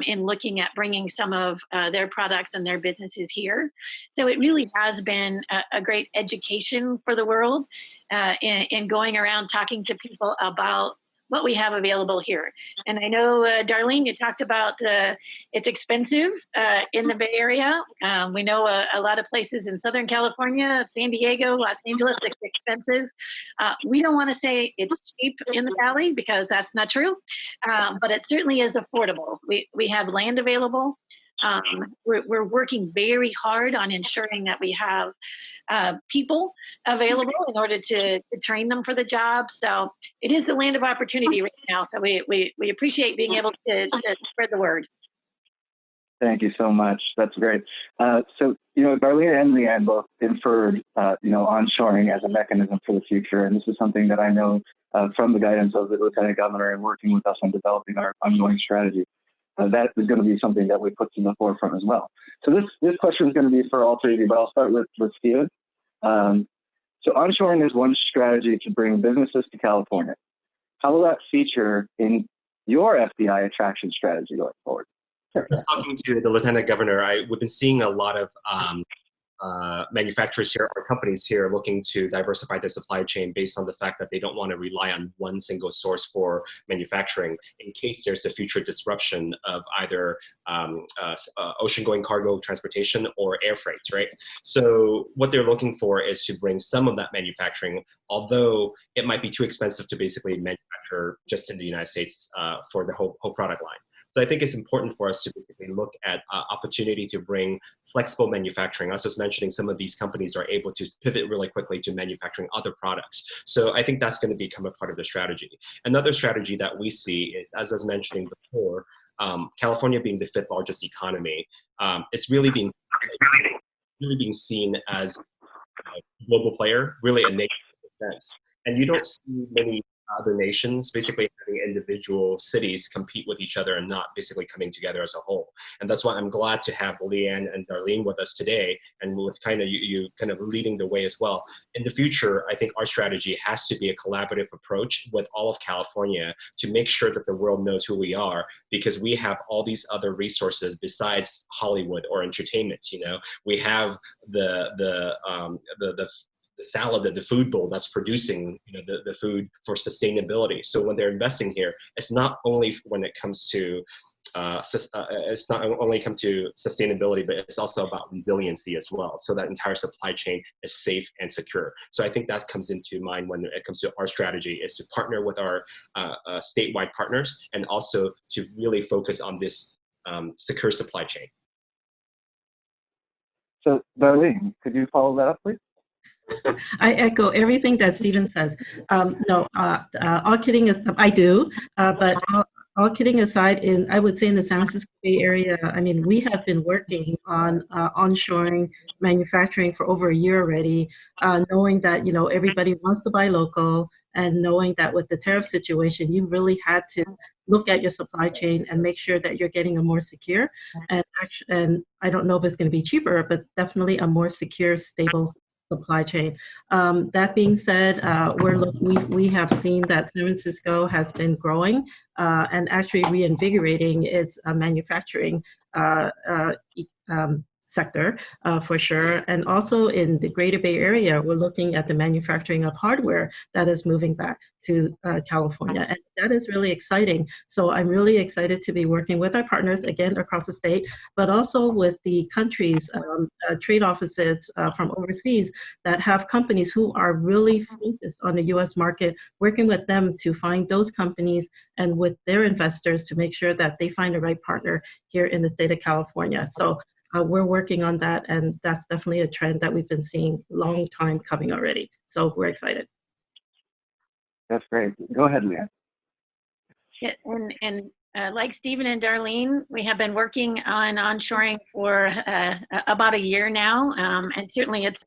in looking at bringing some of their products and their businesses here. So it really has been a great education for the world in going around talking to people about what we have available here. And I know, Darlene, you talked about it's expensive in the Bay Area. We know a lot of places in Southern California, San Diego, Los Angeles, it's expensive. We don't want to say it's cheap in the Valley because that's not true, but it certainly is affordable. We have land available. We're working very hard on ensuring that we have people available in order to train them for the job. So it is the land of opportunity right now. So we appreciate being able to spread the word. Thank you so much. That's great. So, Darlene and Leanne both inferred, onshoring as a mechanism for the future. And this is something that I know from the guidance of the Lieutenant Governor and working with us on developing our ongoing strategy. That is going to be something that we put to the forefront as well. So this question is going to be for all three of you, but I'll start with Steven. So onshoring is one strategy to bring businesses to California. How will that feature in your FDI attraction strategy going forward? Just talking to the Lieutenant Governor, we've been seeing a lot of manufacturers here or companies here looking to diversify their supply chain based on the fact that they don't want to rely on one single source for manufacturing in case there's a future disruption of either ocean-going cargo transportation or air freights, right? So what they're looking for is to bring some of that manufacturing, although it might be too expensive to basically manufacture just in the United States for the whole product line. So I think it's important for us to basically look at opportunity to bring flexible manufacturing. I was just mentioning some of these companies are able to pivot really quickly to manufacturing other products. So I think that's going to become a part of the strategy. Another strategy that we see is, as I was mentioning before, California being the 5th largest economy, it's really being seen as a global player, really a nation in a sense. And you don't see many other nations basically having individual cities compete with each other and not basically coming together as a whole. And that's why I'm glad to have Leanne and Darlene with us today, and with kind of you kind of leading the way as well. In the future, I think our strategy has to be a collaborative approach with all of California to make sure that the world knows who we are, because we have all these other resources besides Hollywood or entertainment. We have the salad, the food bowl that's producing the food for sustainability. So when they're investing here, it's not only when it comes to it's not only come to sustainability, but it's also about resiliency as well. So that entire supply chain is safe and secure. So I think that comes into mind when it comes to our strategy, is to partner with our statewide partners and also to really focus on this secure supply chain. So Darlene, could you follow that up, please? I echo everything that Stephen says. All kidding aside, I do, but all kidding aside, I would say in the San Francisco Bay Area, I mean, we have been working on onshoring manufacturing for over a year already, knowing that, everybody wants to buy local, and knowing that with the tariff situation, you really had to look at your supply chain and make sure that you're getting a more secure, and I don't know if it's going to be cheaper, but definitely a more secure, stable supply chain. That being said, we have seen that San Francisco has been growing and actually reinvigorating its manufacturing sector for sure. And also in the Greater Bay Area, we're looking at the manufacturing of hardware that is moving back to California. And that is really exciting. So I'm really excited to be working with our partners, again, across the state, but also with the countries, trade offices from overseas that have companies who are really focused on the US market, working with them to find those companies and with their investors to make sure that they find the right partner here in the state of California. So we're working on that, and that's definitely a trend that we've been seeing long time coming already. So we're excited. That's great. Go ahead, Leanne. Like Stephen and Darlene, we have been working on onshoring for about a year now, and certainly it's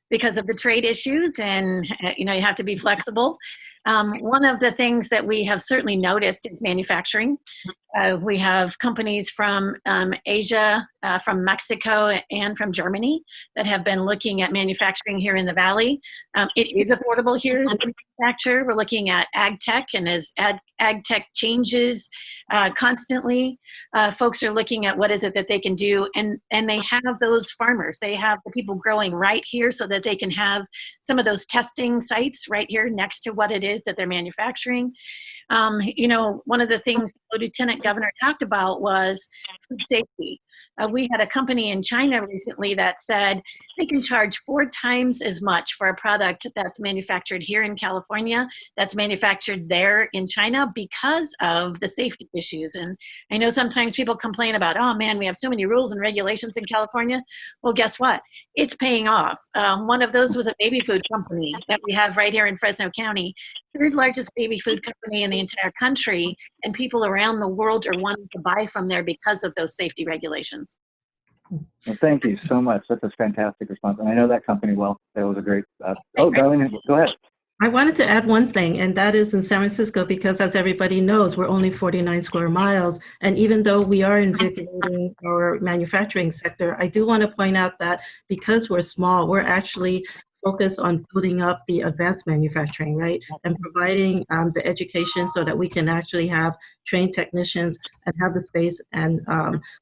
because of the trade issues, and you have to be flexible. One of the things that we have certainly noticed is manufacturing. We have companies from Asia, from Mexico, and from Germany that have been looking at manufacturing here in the Valley. It is affordable here to manufacture. We're looking at ag tech, and as ag tech changes constantly, folks are looking at what is it that they can do, and they have those farmers. They have the people growing right here so that they can have some of those testing sites right here next to what it is that they're manufacturing. One of the things the Lieutenant Governor talked about was food safety. We had a company in China recently that said they can charge 4 times as much for a product that's manufactured here in California, that's manufactured there in China because of the safety issues. And I know sometimes people complain about, oh man, we have so many rules and regulations in California. Well, guess what? It's paying off. One of those was a baby food company that we have right here in Fresno County, 3rd largest baby food company in the entire country, and people around the world are wanting to buy from there because of those safety regulations. Well, thank you so much. That's a fantastic response. And I know that company well. That was a great, Darlene, go ahead. I wanted to add one thing, and that is in San Francisco, because as everybody knows, we're only 49 square miles. And even though we are invigorating our manufacturing sector, I do want to point out that because we're small, we're actually focused on building up the advanced manufacturing, right? And providing the education so that we can actually have trained technicians and have the space and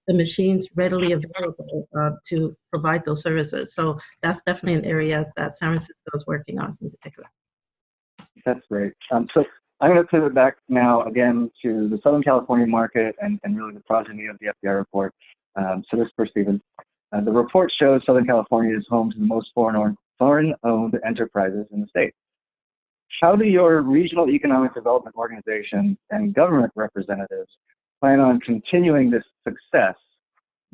the machines readily available to provide those services. So that's definitely an area that San Francisco is working on in particular. That's great. So I'm going to pivot back now again to the Southern California market and really the progeny of the FDI report. So this is for Stephen. The report shows Southern California is home to the most foreign-owned enterprises in the state. How do your regional economic development organizations and government representatives plan on continuing this success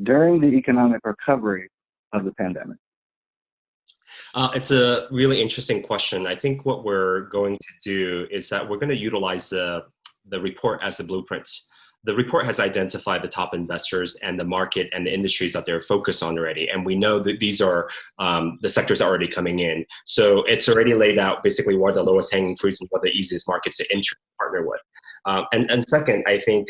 during the economic recovery of the pandemic? It's a really interesting question. I think what we're going to do is that we're going to utilize the report as a blueprint. The report has identified the top investors and the market and the industries that they're focused on already. And we know that these are the sectors already coming in. So it's already laid out basically what are the lowest hanging fruits and what are the easiest markets to enter and partner with. And second, I think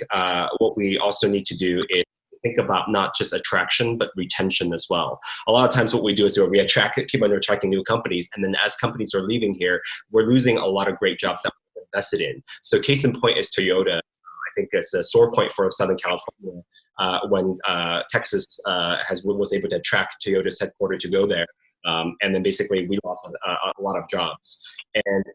what we also need to do is think about not just attraction, but retention as well. A lot of times what we do is we keep on attracting new companies. And then as companies are leaving here, we're losing a lot of great jobs that we've invested in. So case in point is Toyota. I think it's a sore point for Southern California when Texas was able to attract Toyota's headquarters to go there. And then basically we lost a lot of jobs. And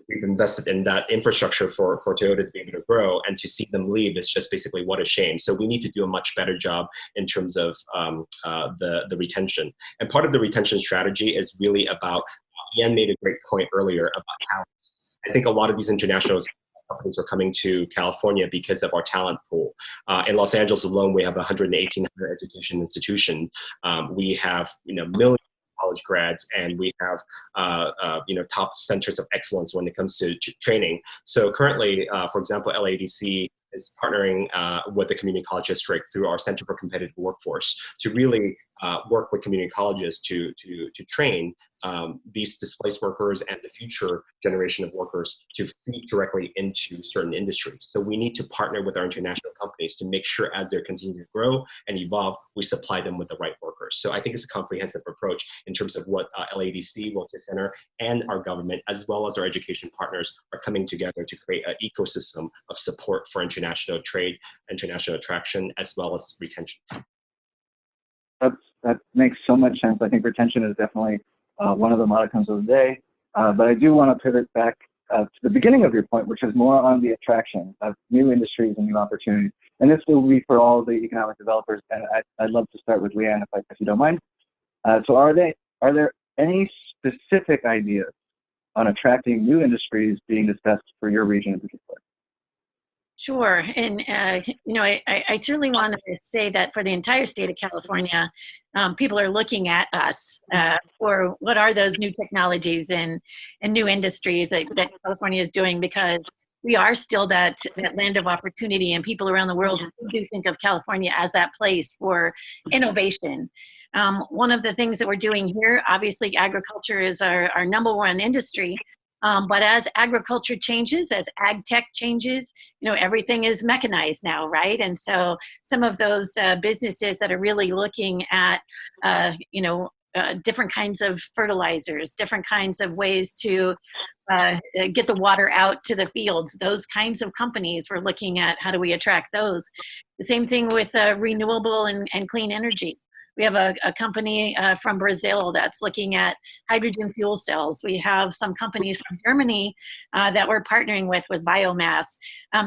we've invested in that infrastructure for Toyota to be able to grow, and to see them leave is just basically what a shame. So we need to do a much better job in terms of the retention. And part of the retention strategy is really about, Ian made a great point earlier about talent. I think a lot of these international companies are coming to California because of our talent pool. In Los Angeles alone, we have 118 higher education institution. We have millions college grads, and we have top centers of excellence when it comes to training. So currently, for example, LADC is partnering with the community college district through our Center for Competitive Workforce to really work with community colleges to train these displaced workers and the future generation of workers to feed directly into certain industries. So we need to partner with our international companies to make sure as they continue to grow and evolve, we supply them with the right workers. So I think it's a comprehensive approach in terms of what LADC, World Trade Center, and our government, as well as our education partners, are coming together to create an ecosystem of support for international trade, international attraction, as well as retention. That makes so much sense. I think retention is definitely one of the modicums of the day. But I do want to pivot back to the beginning of your point, which is more on the attraction of new industries and new opportunities. And this will be for all the economic developers. And I'd love to start with Leanne, if you don't mind. So are there any specific ideas on attracting new industries being discussed for your region in particular? Sure. And, I certainly want to say that for the entire state of California, people are looking at us for what are those new technologies and new industries that California is doing, because we are still that land of opportunity, and people around the world do think of California as that place for innovation. One of the things that we're doing here, obviously agriculture is our number one industry, but as agriculture changes, as ag tech changes, everything is mechanized now, right? And so some of those businesses that are really looking at, different kinds of fertilizers, different kinds of ways to get the water out to the fields, those kinds of companies, we're looking at how do we attract those. The same thing with renewable and clean energy. We have a company from Brazil that's looking at hydrogen fuel cells. We have some companies from Germany that we're partnering with biomass.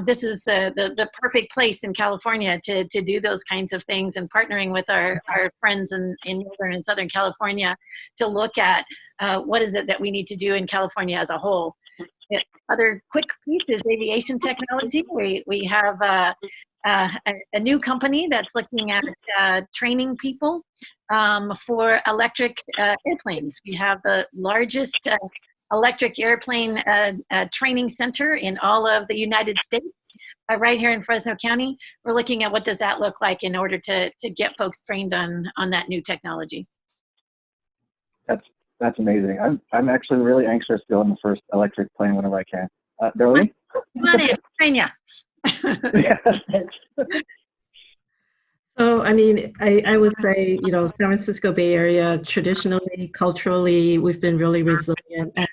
This is the perfect place in California to do those kinds of things, and partnering with our friends in Northern and Southern California to look at what is it that we need to do in California as a whole. Other quick pieces, aviation technology. We have a new company that's looking at training people for electric airplanes. We have the largest electric airplane training center in all of the United States, right here in Fresno County. We're looking at what does that look like in order to get folks trained on that new technology. That's amazing. I'm actually really anxious to go on the first electric plane whenever I can. Darlene? Come on in, train ya. So, I mean, I would say, San Francisco Bay Area, traditionally, culturally, we've been really resilient. And,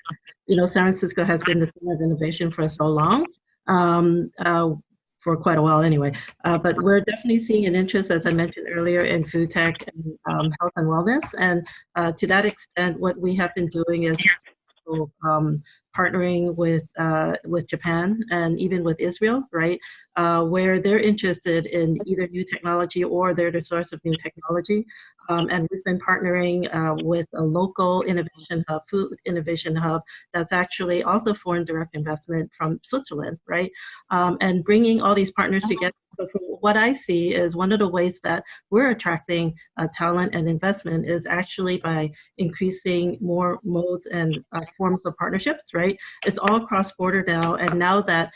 San Francisco has been the center of innovation for so long, for quite a while anyway. But we're definitely seeing an interest, as I mentioned earlier, in food tech and health and wellness. And to that extent, what we have been doing is partnering with Japan and even with Israel, right, where they're interested in either new technology or they're the source of new technology. And we've been partnering with a local innovation hub, food innovation hub, that's actually also foreign direct investment from Switzerland, right? And bringing all these partners together. So from what I see is one of the ways that we're attracting talent and investment is actually by increasing more modes and forms of partnerships, right? It's all cross-border now, and now that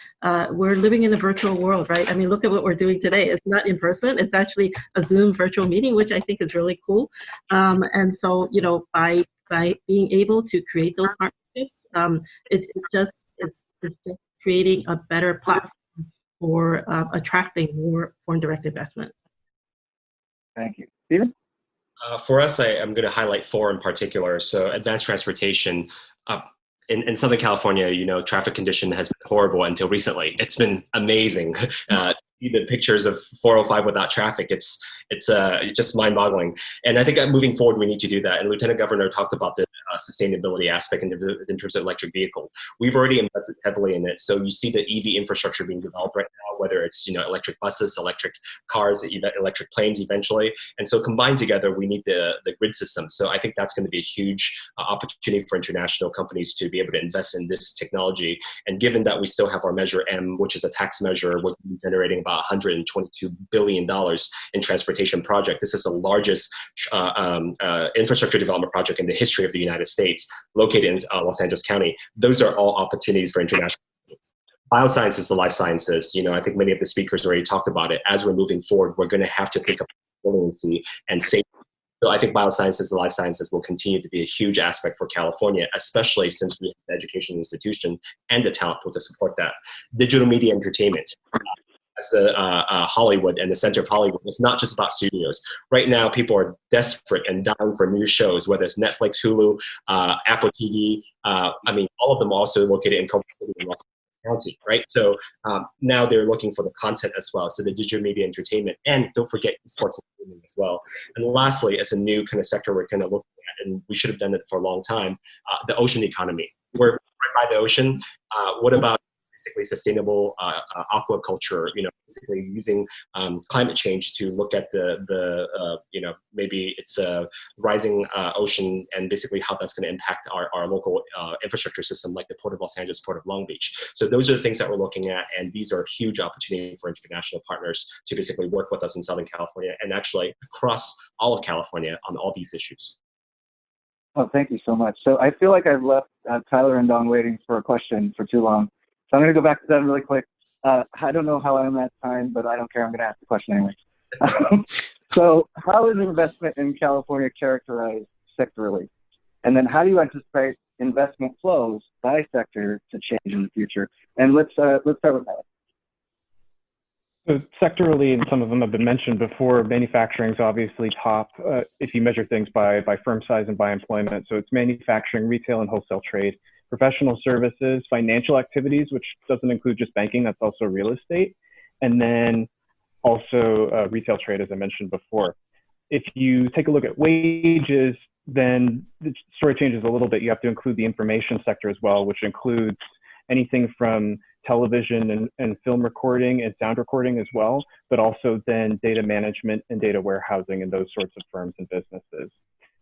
we're living in a virtual world, right? I mean, look at what we're doing today. It's not in person. It's actually a Zoom virtual meeting, which I think is really cool. And so, by being able to create those partnerships, it's just creating a better platform for attracting more foreign direct investment. Thank you. Stephen? For us, I'm going to highlight 4 in particular. So advanced transportation. In Southern California, traffic condition has been horrible until recently. It's been amazing. The pictures of 405 without traffic, it's just mind-boggling. And I think moving forward, we need to do that. And Lieutenant Governor talked about the sustainability aspect in terms of electric vehicle. We've already invested heavily in it. So you see the EV infrastructure being developed right now, whether it's electric buses, electric cars, electric planes eventually. And so combined together, we need the grid system. So I think that's going to be a huge opportunity for international companies to be able to invest in this technology. And given that we still have our Measure M, which is a tax measure, we're generating about $122 billion in transportation project. This is the largest infrastructure development project in the history of the United States, located in Los Angeles County. Those are all opportunities for international companies. Biosciences and life sciences, I think many of the speakers already talked about it. As we're moving forward, we're going to have to think of resiliency and safety. So I think biosciences and life sciences will continue to be a huge aspect for California, especially since we have the education institution and the talent pool to support that. Digital media entertainment. As Hollywood and the center of Hollywood, it's not just about studios. Right now, people are desperate and dying for new shows, whether it's Netflix, Hulu, Apple TV. All of them are also located in Los Angeles County, right? So now they're looking for the content as well. So the digital media entertainment, and don't forget sports and gaming as well. And lastly, as a new kind of sector we're kind of looking at, and we should have done it for a long time, the ocean economy. We're right by the ocean. What about basically sustainable aquaculture, basically using climate change to look at maybe it's a rising ocean and basically how that's going to impact our local infrastructure system, like the Port of Los Angeles, Port of Long Beach. So those are the things that we're looking at, and these are huge opportunities for international partners to basically work with us in Southern California and actually across all of California on all these issues. Oh, thank you so much. So I feel like I've left Tyler and Don waiting for a question for too long. I'm going to go back to that really quick. I don't know how I'm at time, but I don't care. I'm going to ask the question anyway. So how is investment in California characterized sectorally? And then how do you anticipate investment flows by sector to change in the future? And let's start with that. So sectorally, and some of them have been mentioned before, manufacturing is obviously top if you measure things by firm size and by employment. So it's manufacturing, retail, and wholesale trade, professional services, financial activities, which doesn't include just banking, that's also real estate, and then also retail trade, as I mentioned before. If you take a look at wages, then the story changes a little bit. You have to include the information sector as well, which includes anything from television and film recording and sound recording as well, but also then data management and data warehousing and those sorts of firms and businesses.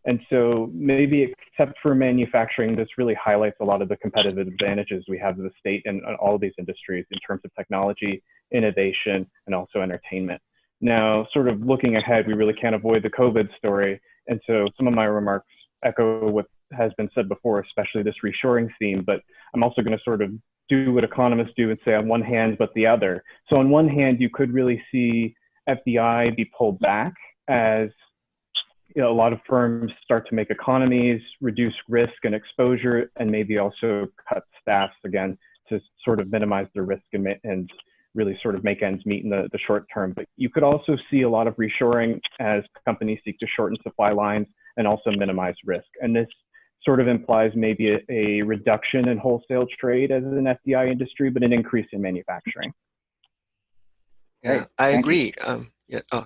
And so maybe except for manufacturing, this really highlights a lot of the competitive advantages we have as a state and all of these industries in terms of technology, innovation, and also entertainment. Now, sort of looking ahead, we really can't avoid the COVID story. And so some of my remarks echo what has been said before, especially this reshoring theme, but I'm also going to sort of do what economists do and say on one hand, but the other. So on one hand, you could really see FDI be pulled back as a lot of firms start to make economies, reduce risk and exposure, and maybe also cut staffs again to sort of minimize their risk and really sort of make ends meet in the short term. But you could also see a lot of reshoring as companies seek to shorten supply lines and also minimize risk. And this sort of implies maybe a reduction in wholesale trade as an FDI industry, but an increase in manufacturing. Yeah, I agree.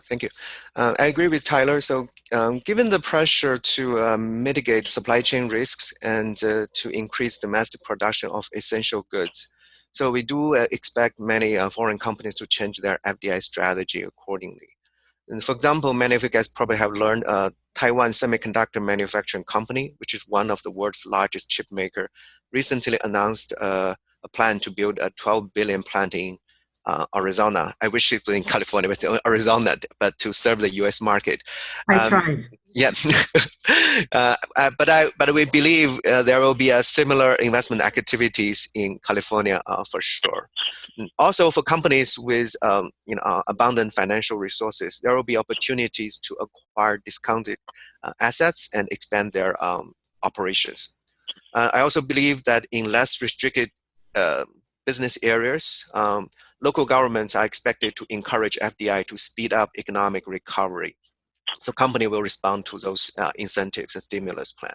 Thank you. I agree with Tyler. So given the pressure to mitigate supply chain risks and to increase domestic production of essential goods, so we do expect many foreign companies to change their FDI strategy accordingly. And for example, many of you guys probably have learned Taiwan Semiconductor Manufacturing Company, which is one of the world's largest chip maker, recently announced a plan to build a 12 billion plant in Arizona. I wish it was in California, but Arizona, but to serve the U.S. market. I tried. Yeah, but we believe there will be a similar investment activities in California for sure. Also, for companies with abundant financial resources, there will be opportunities to acquire discounted assets and expand their operations. I also believe that in less restricted business areas, local governments are expected to encourage FDI to speed up economic recovery. So company will respond to those incentives and stimulus plan.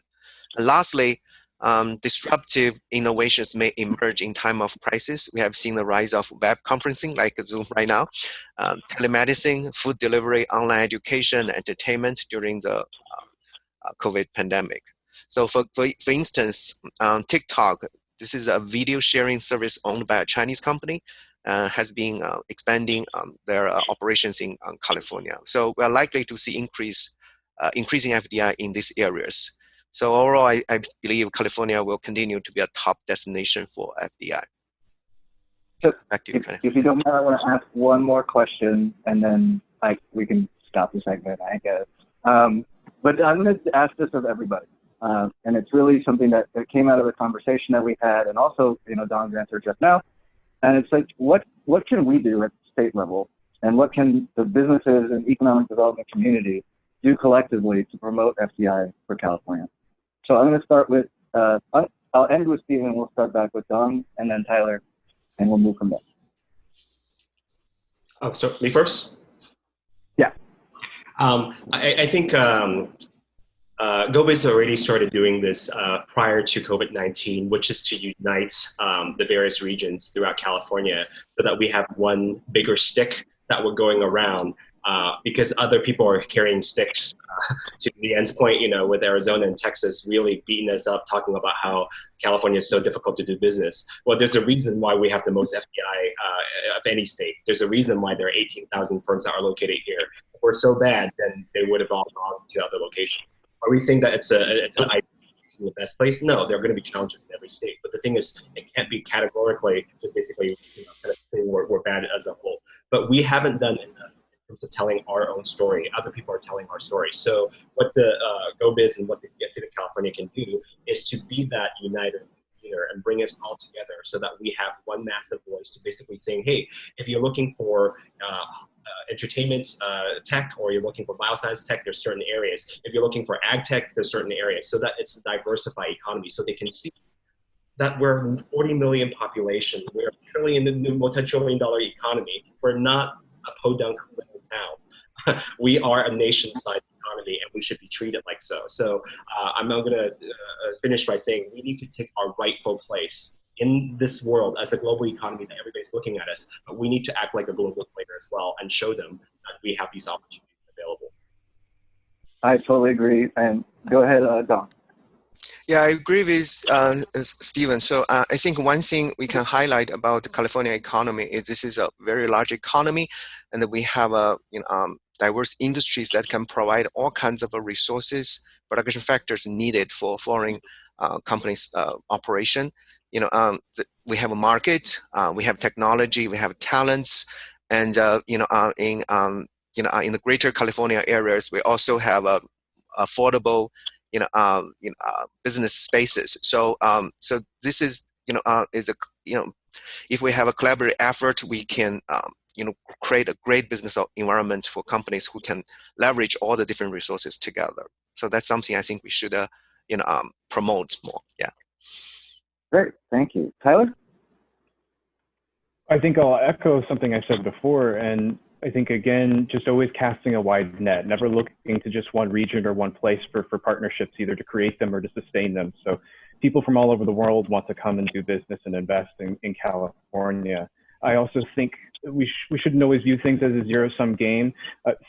And lastly, disruptive innovations may emerge in time of crisis. We have seen the rise of web conferencing like Zoom right now, telemedicine, food delivery, online education, entertainment during the COVID pandemic. So for instance, TikTok, this is a video sharing service owned by a Chinese company, has been expanding their operations in California. So we are likely to see increasing FDI in these areas. So overall, I believe California will continue to be a top destination for FDI. So back to you, if you don't mind, I want to ask one more question, and then we can stop the segment, I guess. But I'm going to ask this of everybody. And it's really something that came out of the conversation that we had, and also, Don's answer just now. And it's like, what can we do at the state level, and what can the businesses and economic development community do collectively to promote FDI for California? So I'm going to start with, I'll end with Stephen, we'll start back with Don, and then Tyler, and we'll move from there. Oh, so me first? Yeah. I think GoBiz already started doing this prior to COVID-19, which is to unite the various regions throughout California so that we have one bigger stick that we're going around because other people are carrying sticks to the end point, with Arizona and Texas really beating us up, talking about how California is so difficult to do business. Well, there's a reason why we have the most FDI of any state. There's a reason why there are 18,000 firms that are located here. If we're so bad, then they would have all gone to other locations. Are we saying that it's the best place? No, there are going to be challenges in every state. But the thing is, it can't be categorically just basically kind of saying we're bad as a whole. But we haven't done enough in terms of telling our own story. Other people are telling our story. So what the GoBiz and what the city of California can do is to be that united here and bring us all together so that we have one massive voice to basically saying, hey, if you're looking for entertainment tech, or you're looking for bioscience tech, there's certain areas. If you're looking for ag tech, there's certain areas, so that it's a diversified economy, so they can see that we're 40 million population, we're currently in the new multi-trillion-dollar economy. We're not a podunk little town. We are a nation-sized economy, and we should be treated like so. So I'm now going to finish by saying we need to take our rightful place in this world as a global economy that everybody's looking at us. But we need to act like a global player as well and show them that we have these opportunities available. I totally agree. And go ahead, Don. Yeah, I agree with Stephen. So I think one thing we can highlight about the California economy is this is a very large economy, and that we have diverse industries that can provide all kinds of resources, production factors needed for foreign companies' operation. We have a market, we have technology, we have talents, and in the greater California areas, we also have affordable business spaces. So this is if we have a collaborative effort, we can create a great business environment for companies who can leverage all the different resources together. So that's something I think we should promote more. Yeah. Great, thank you. Tyler? I think I'll echo something I said before, and I think, again, just always casting a wide net, never looking to just one region or one place for partnerships, either to create them or to sustain them. So people from all over the world want to come and do business and invest in California. I also think we shouldn't always view things as a zero-sum game.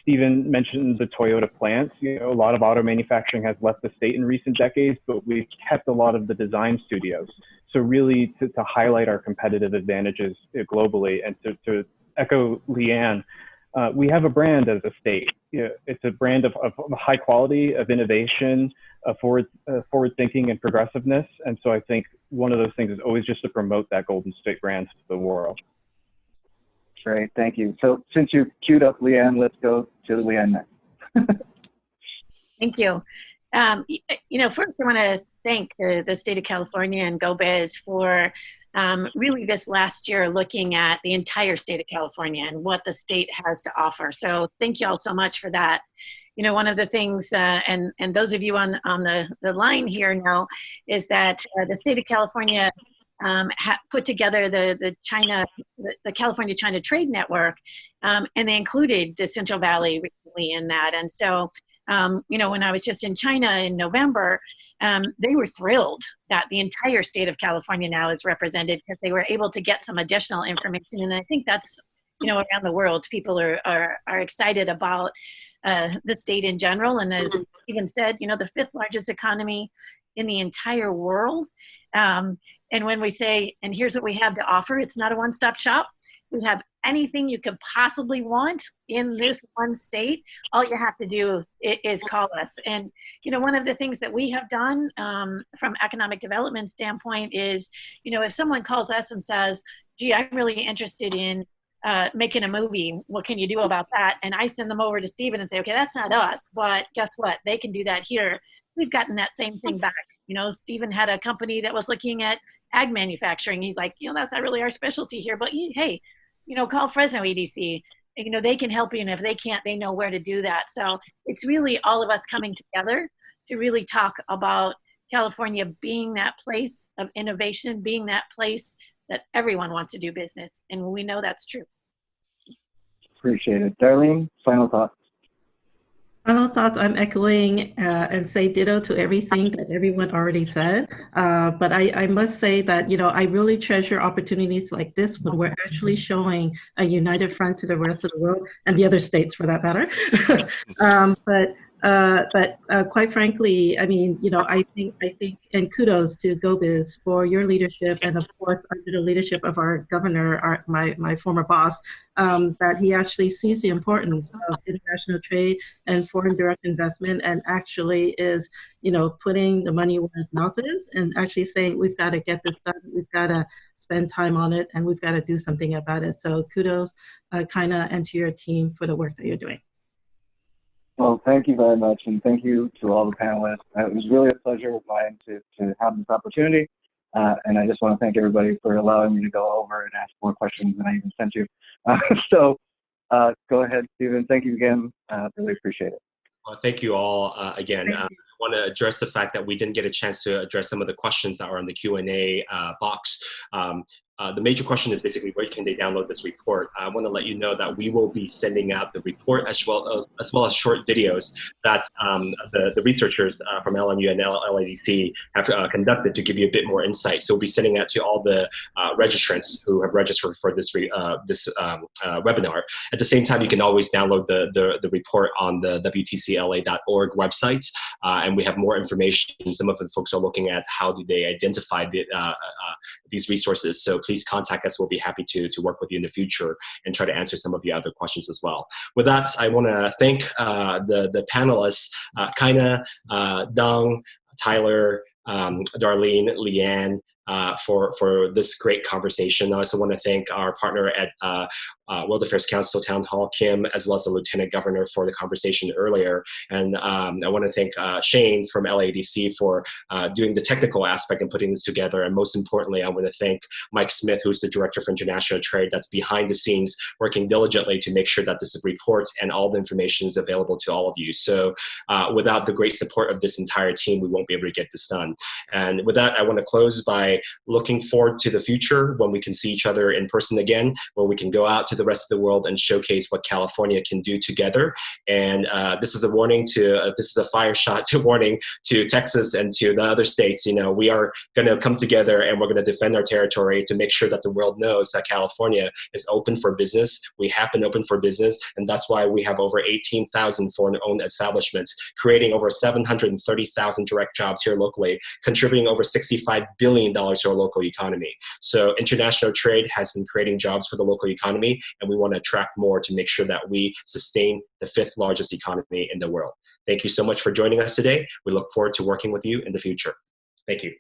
Stephen mentioned the Toyota plants. A lot of auto manufacturing has left the state in recent decades, but we've kept a lot of the design studios. So really to highlight our competitive advantages globally, and to echo Leanne, we have a brand as a state. It's a brand of high quality, of innovation, of forward thinking and progressiveness. And so I think one of those things is always just to promote that Golden State brand to the world. Great, thank you. So since you queued up Leanne, let's go to Leanne next. Thank you. First I want to thank the state of California and GoBiz for really this last year looking at the entire state of California and what the state has to offer. So thank you all so much for that. One of the things, and those of you on the line here know, is that the state of California put together the California-China Trade Network, and they included the Central Valley recently in that. And so, when I was just in China in November, they were thrilled that the entire state of California now is represented, because they were able to get some additional information. And I think that's, around the world, people are excited about the state in general. And as Stephen said, the 5th largest economy in the entire world. And when we say, and here's what we have to offer, it's not a one-stop shop. We have anything you could possibly want in this one state. All you have to do is call us. And, one of the things that we have done from economic development standpoint is, if someone calls us and says, gee, I'm really interested in making a movie, what can you do about that? And I send them over to Stephen and say, okay, that's not us, but guess what? They can do that here. We've gotten that same thing back. Stephen had a company that was looking at ag manufacturing. He's like, that's not really our specialty here, but hey, call Fresno EDC. They can help you, and if they can't, they know where to do that. So it's really all of us coming together to really talk about California being that place of innovation, being that place that everyone wants to do business, and we know that's true. Appreciate it. Darlene, final thoughts. Final thoughts, I'm echoing and say ditto to everything that everyone already said. But I must say that, I really treasure opportunities like this when we're actually showing a united front to the rest of the world, and the other states for that matter. But quite frankly, I think, and kudos to GoBiz for your leadership, and of course under the leadership of our governor, my former boss, that he actually sees the importance of international trade and foreign direct investment, and actually is, putting the money where his mouth is, and actually saying, we've got to get this done, we've got to spend time on it, and we've got to do something about it. So kudos, Kaina, and to your team for the work that you're doing. Well, thank you very much, and thank you to all the panelists. It was really a pleasure of mine to have this opportunity. And I just want to thank everybody for allowing me to go over and ask more questions than I even sent you. So go ahead, Stephen. Thank you again. Really appreciate it. Well, thank you all again. I want to address the fact that we didn't get a chance to address some of the questions that are in the Q&A box. The major question is basically where can they download this report? I want to let you know that we will be sending out the report as well as short videos that the researchers from LMU and LADC have conducted to give you a bit more insight. So we'll be sending out to all the registrants who have registered for this webinar. At the same time, you can always download the report on the WTCLA.org website, and we have more information. Some of the folks are looking at how do they identify these resources. So please contact us. We'll be happy to work with you in the future and try to answer some of the other questions as well. With that, I want to thank the panelists, Kaina, Dong, Tyler, Darlene, Leanne, for this great conversation. I also want to thank our partner at World Affairs Council Town Hall, Kim, as well as the Lieutenant Governor for the conversation earlier. And I want to thank Shane from LADC for doing the technical aspect and putting this together. And most importantly, I want to thank Mike Smith, who's the Director for International Trade, that's behind the scenes working diligently to make sure that this report and all the information is available to all of you. So without the great support of this entire team, we won't be able to get this done. And with that, I want to close by looking forward to the future when we can see each other in person again, where we can go out to the rest of the world and showcase what California can do together. And this is a warning to, this is a fire shot to warning to Texas and to the other states. You know, we are going to come together and we're going to defend our territory to make sure that the world knows that California is open for business. We have been open for business, and that's why we have over 18,000 foreign-owned establishments, creating over 730,000 direct jobs here locally, contributing over $65 billion to our local economy. So international trade has been creating jobs for the local economy, and we want to attract more to make sure that we sustain the 5th largest economy in the world. Thank you so much for joining us today. We look forward to working with you in the future. Thank you.